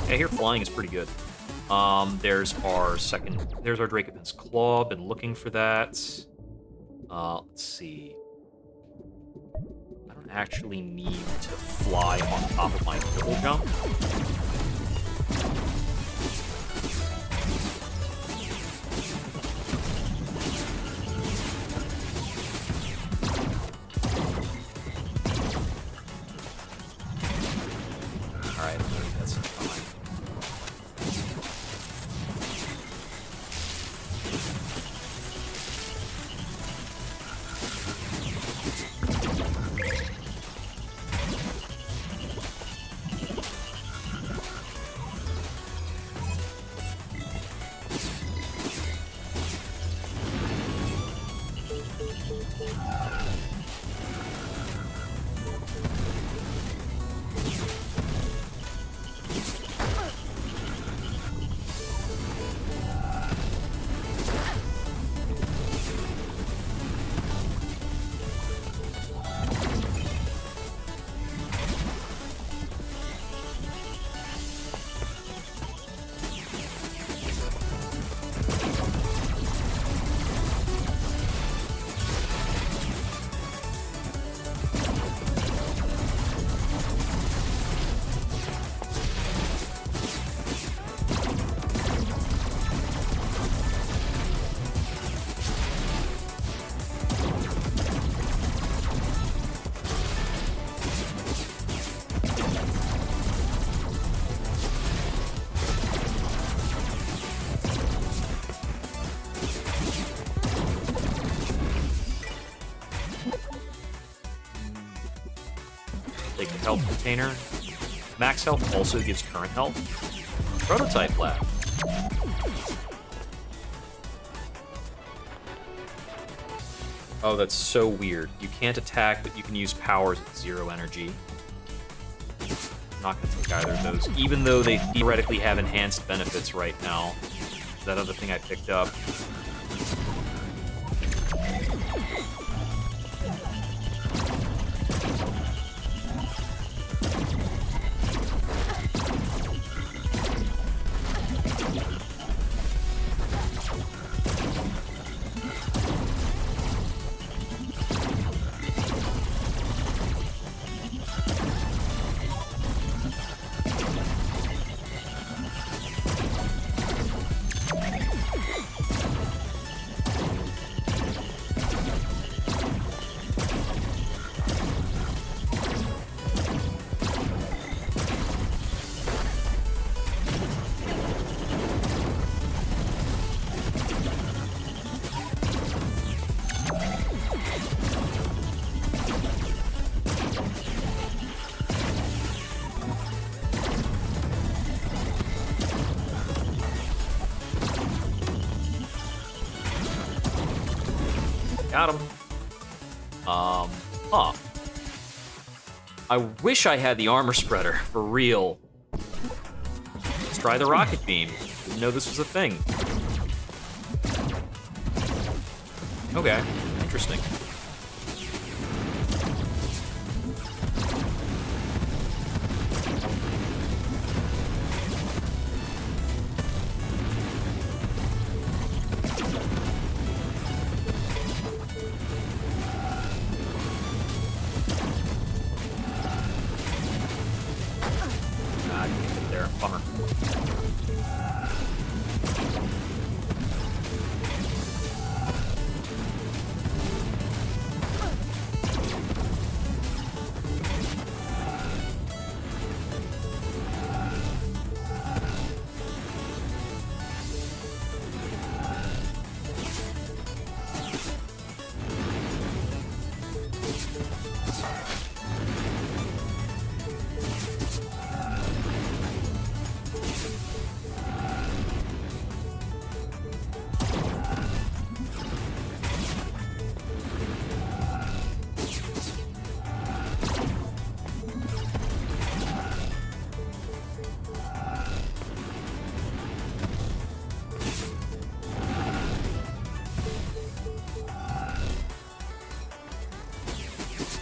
I hear flying is pretty good. There's our Dracobin's Claw. Been looking for that. Let's see. I don't actually need to fly on top of my double jump. Alright, that's fine. health container. Max health also gives current health. Prototype lab. Oh, that's so weird. You can't attack, but you can use powers at 0 energy. I'm not gonna take either of those, even though they theoretically have enhanced benefits right now. That other thing I picked up. Got him. Huh. I wish I had the armor spreader, for real. Let's try the rocket beam. Didn't know this was a thing. Okay, interesting. Bummer.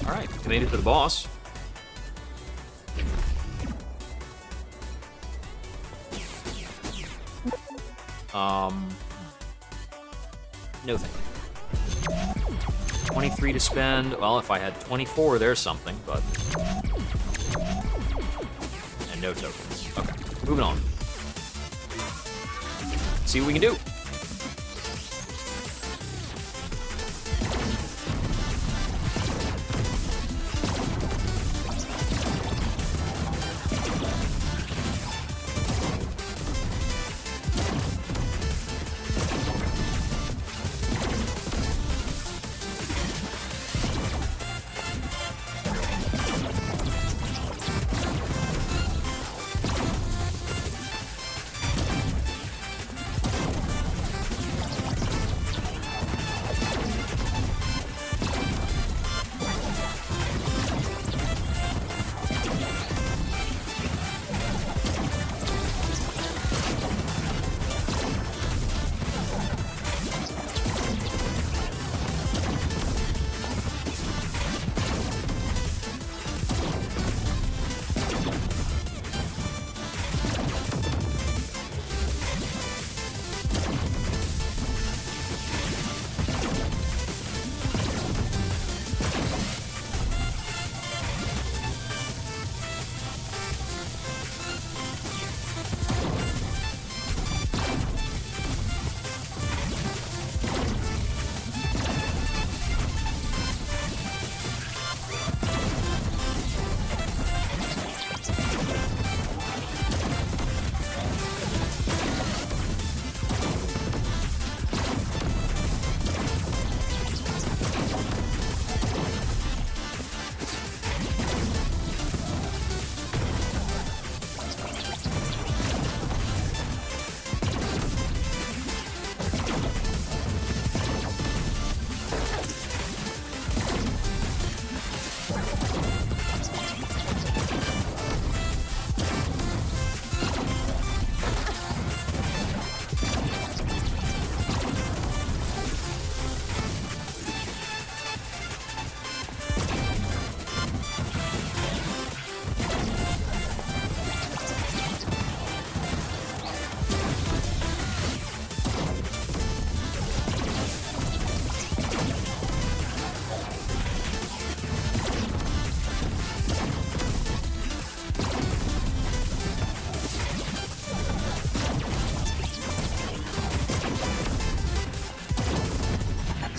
Alright, we made it to the boss. No thank you. 23 to spend. Well, if I had 24, there's something, but... And no tokens. Okay, moving on. See what we can do.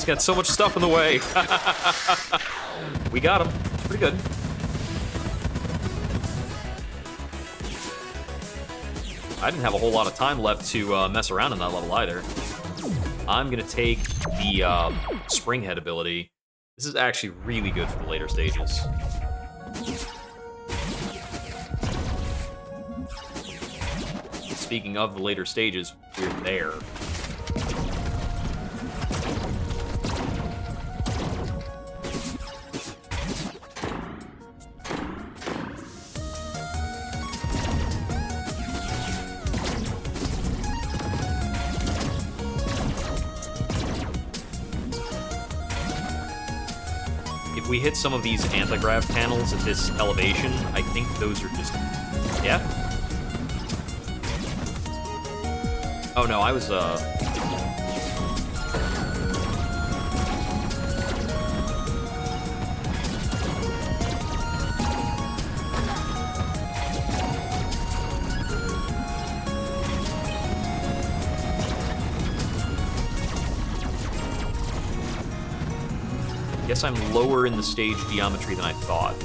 He's got so much stuff in the way. We got him. Pretty good. I didn't have a whole lot of time left to mess around in that level either. I'm gonna take the Spring Head ability. This is actually really good for the later stages. Speaking of the later stages, we're there. If we hit some of these anti-grav panels at this elevation, I think those are just... Yeah? Oh no, I was, guess I'm lower in the stage geometry than I thought.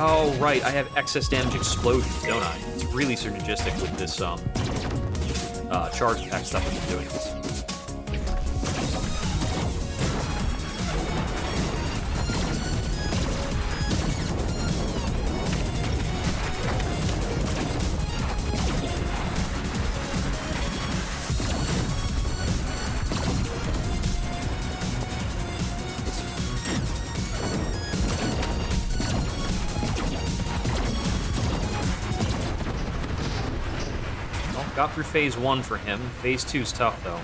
Oh, right, I have excess damage explosions, don't I? It's really synergistic with this, charge attack stuff that I'm doing. Got through phase 1 for him. Phase 2's tough, though.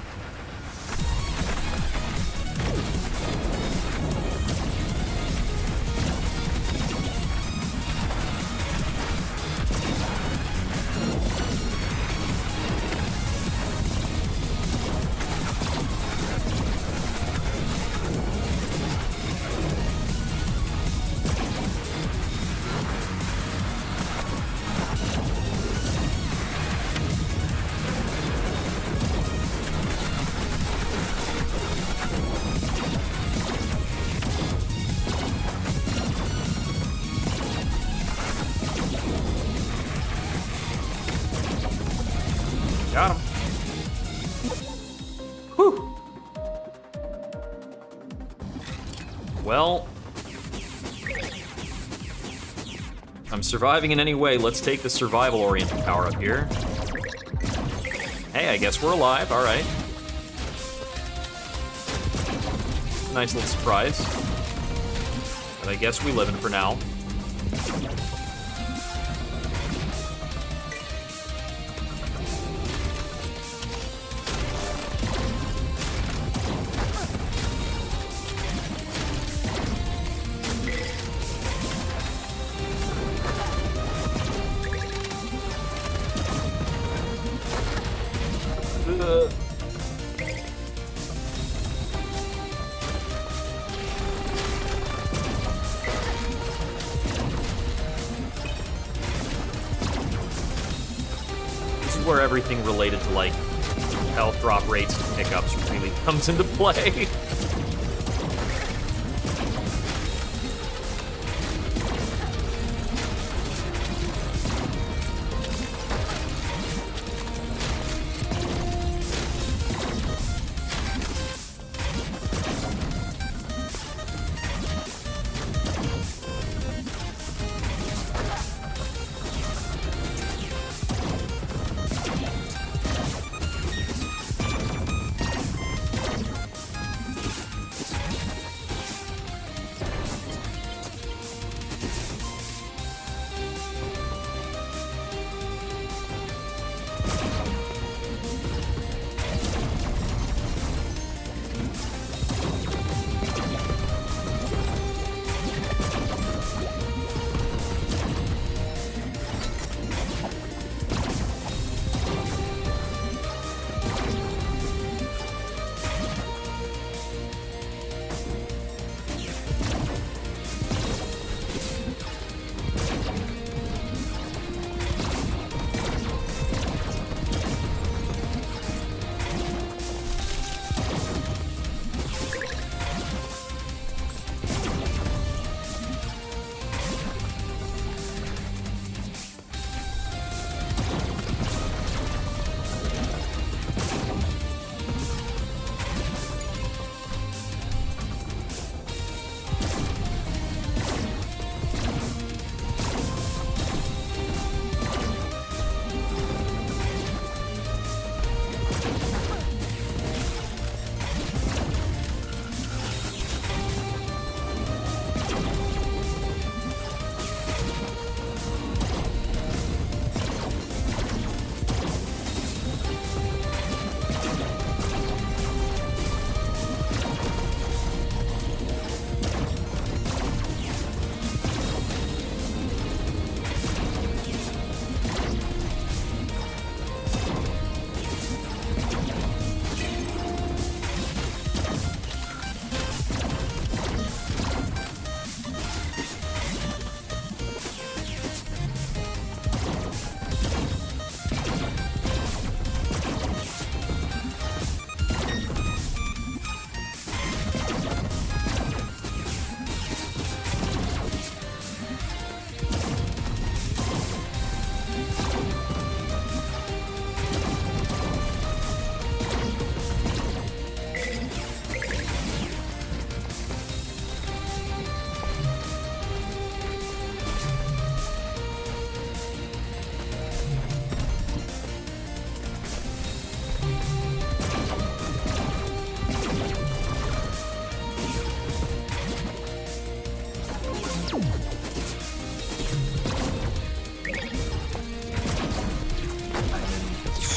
Got him. Whew. Well, I'm surviving in any way. Let's take the survival-oriented power up here. Hey, I guess we're alive. All right. Nice little surprise. But I guess we live in for now. where everything related to, like, health drop rates and pickups really comes into play.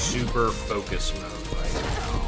Super focus mode right now.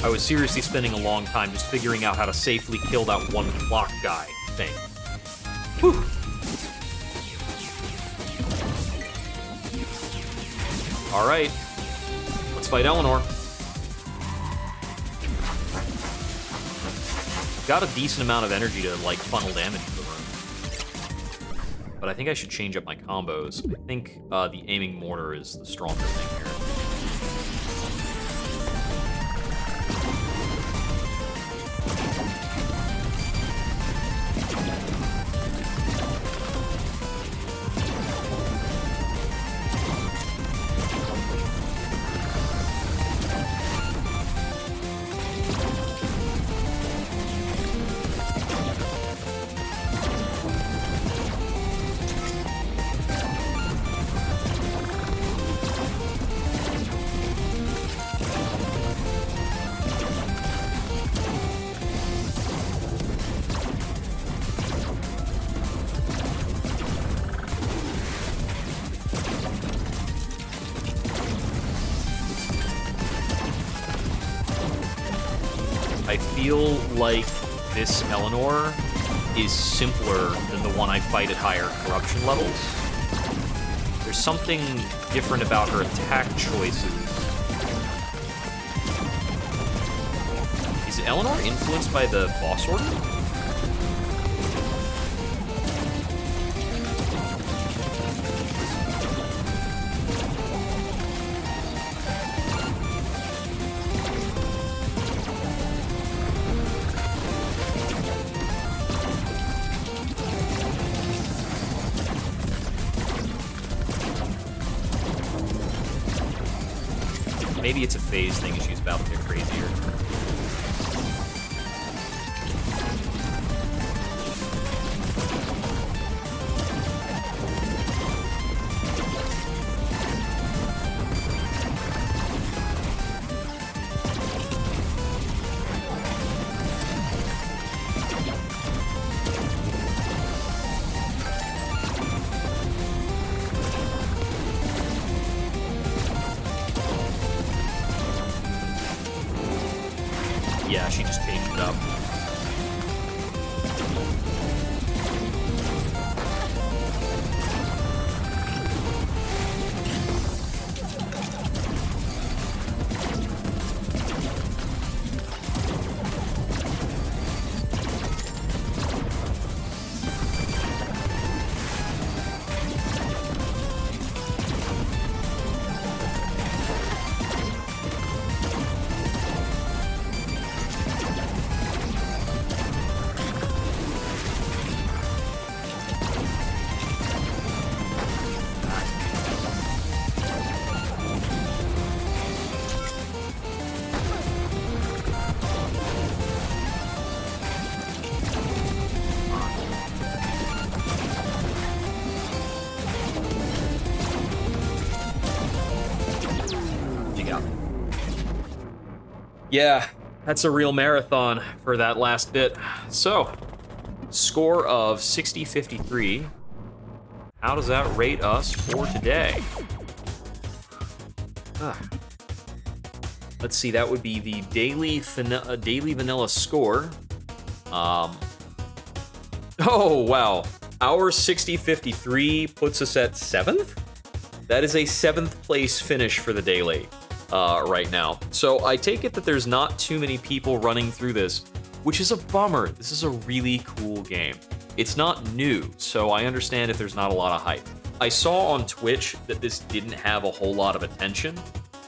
I was seriously spending a long time just figuring out how to safely kill that one clock guy thing. Whew. Alright. Let's fight Eleanor. Got a decent amount of energy to, like, funnel damage to the room. But I think I should change up my combos. I think the aiming mortar is the stronger thing here. feel like this Eleanor is simpler than the one I fight at higher corruption levels. There's something different about her attack choices. Is Eleanor influenced by the boss order? Maybe it's a phase thing and she's about to get crazier. Yeah, she just changed it up. Yeah, that's a real marathon for that last bit. So, score of 60-53. How does that rate us for today? Let's see, that would be the daily vanilla score. Oh, wow. Our 60-53 puts us at 7th? That is a 7th place finish for the daily. Right now. So I take it that there's not too many people running through this, which is a bummer. This is a really cool game. It's not new, so I understand if there's not a lot of hype. I saw on Twitch that this didn't have a whole lot of attention,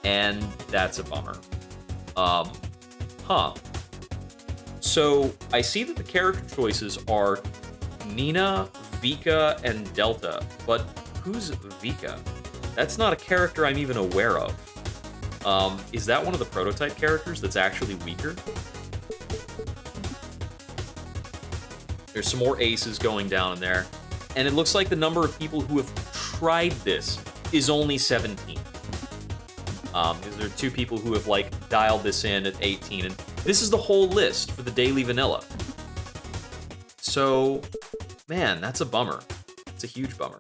and that's a bummer. So I see that the character choices are Nina, Vika, and Delta, but who's Vika? That's not a character I'm even aware of. Is that one of the prototype characters that's actually weaker? There's some more aces going down in there. And it looks like the number of people who have tried this is only 17. Because there are 2 people who have, like, dialed this in at 18. And this is the whole list for the daily vanilla. So, man, that's a bummer. It's a huge bummer.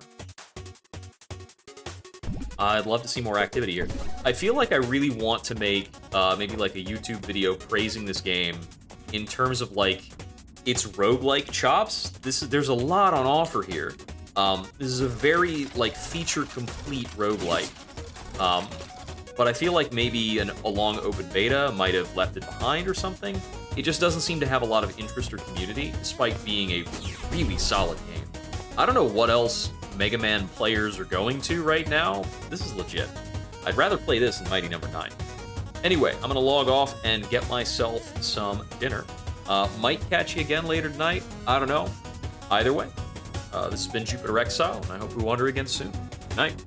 I'd love to see more activity here. I feel like I really want to make maybe like a YouTube video praising this game in terms of like its roguelike chops. There's a lot on offer here. This is a very like feature complete roguelike. But I feel like maybe a long open beta might have left it behind or something. It just doesn't seem to have a lot of interest or community, despite being a really solid game. I don't know what else Mega Man players are going to right now. This is legit. I'd rather play this than Mighty Number 9. Anyway, I'm gonna log off and get myself some dinner. Might catch you again later tonight. I don't know. Either way, this has been Jupiter Exile, and I hope we wander again soon. Good night.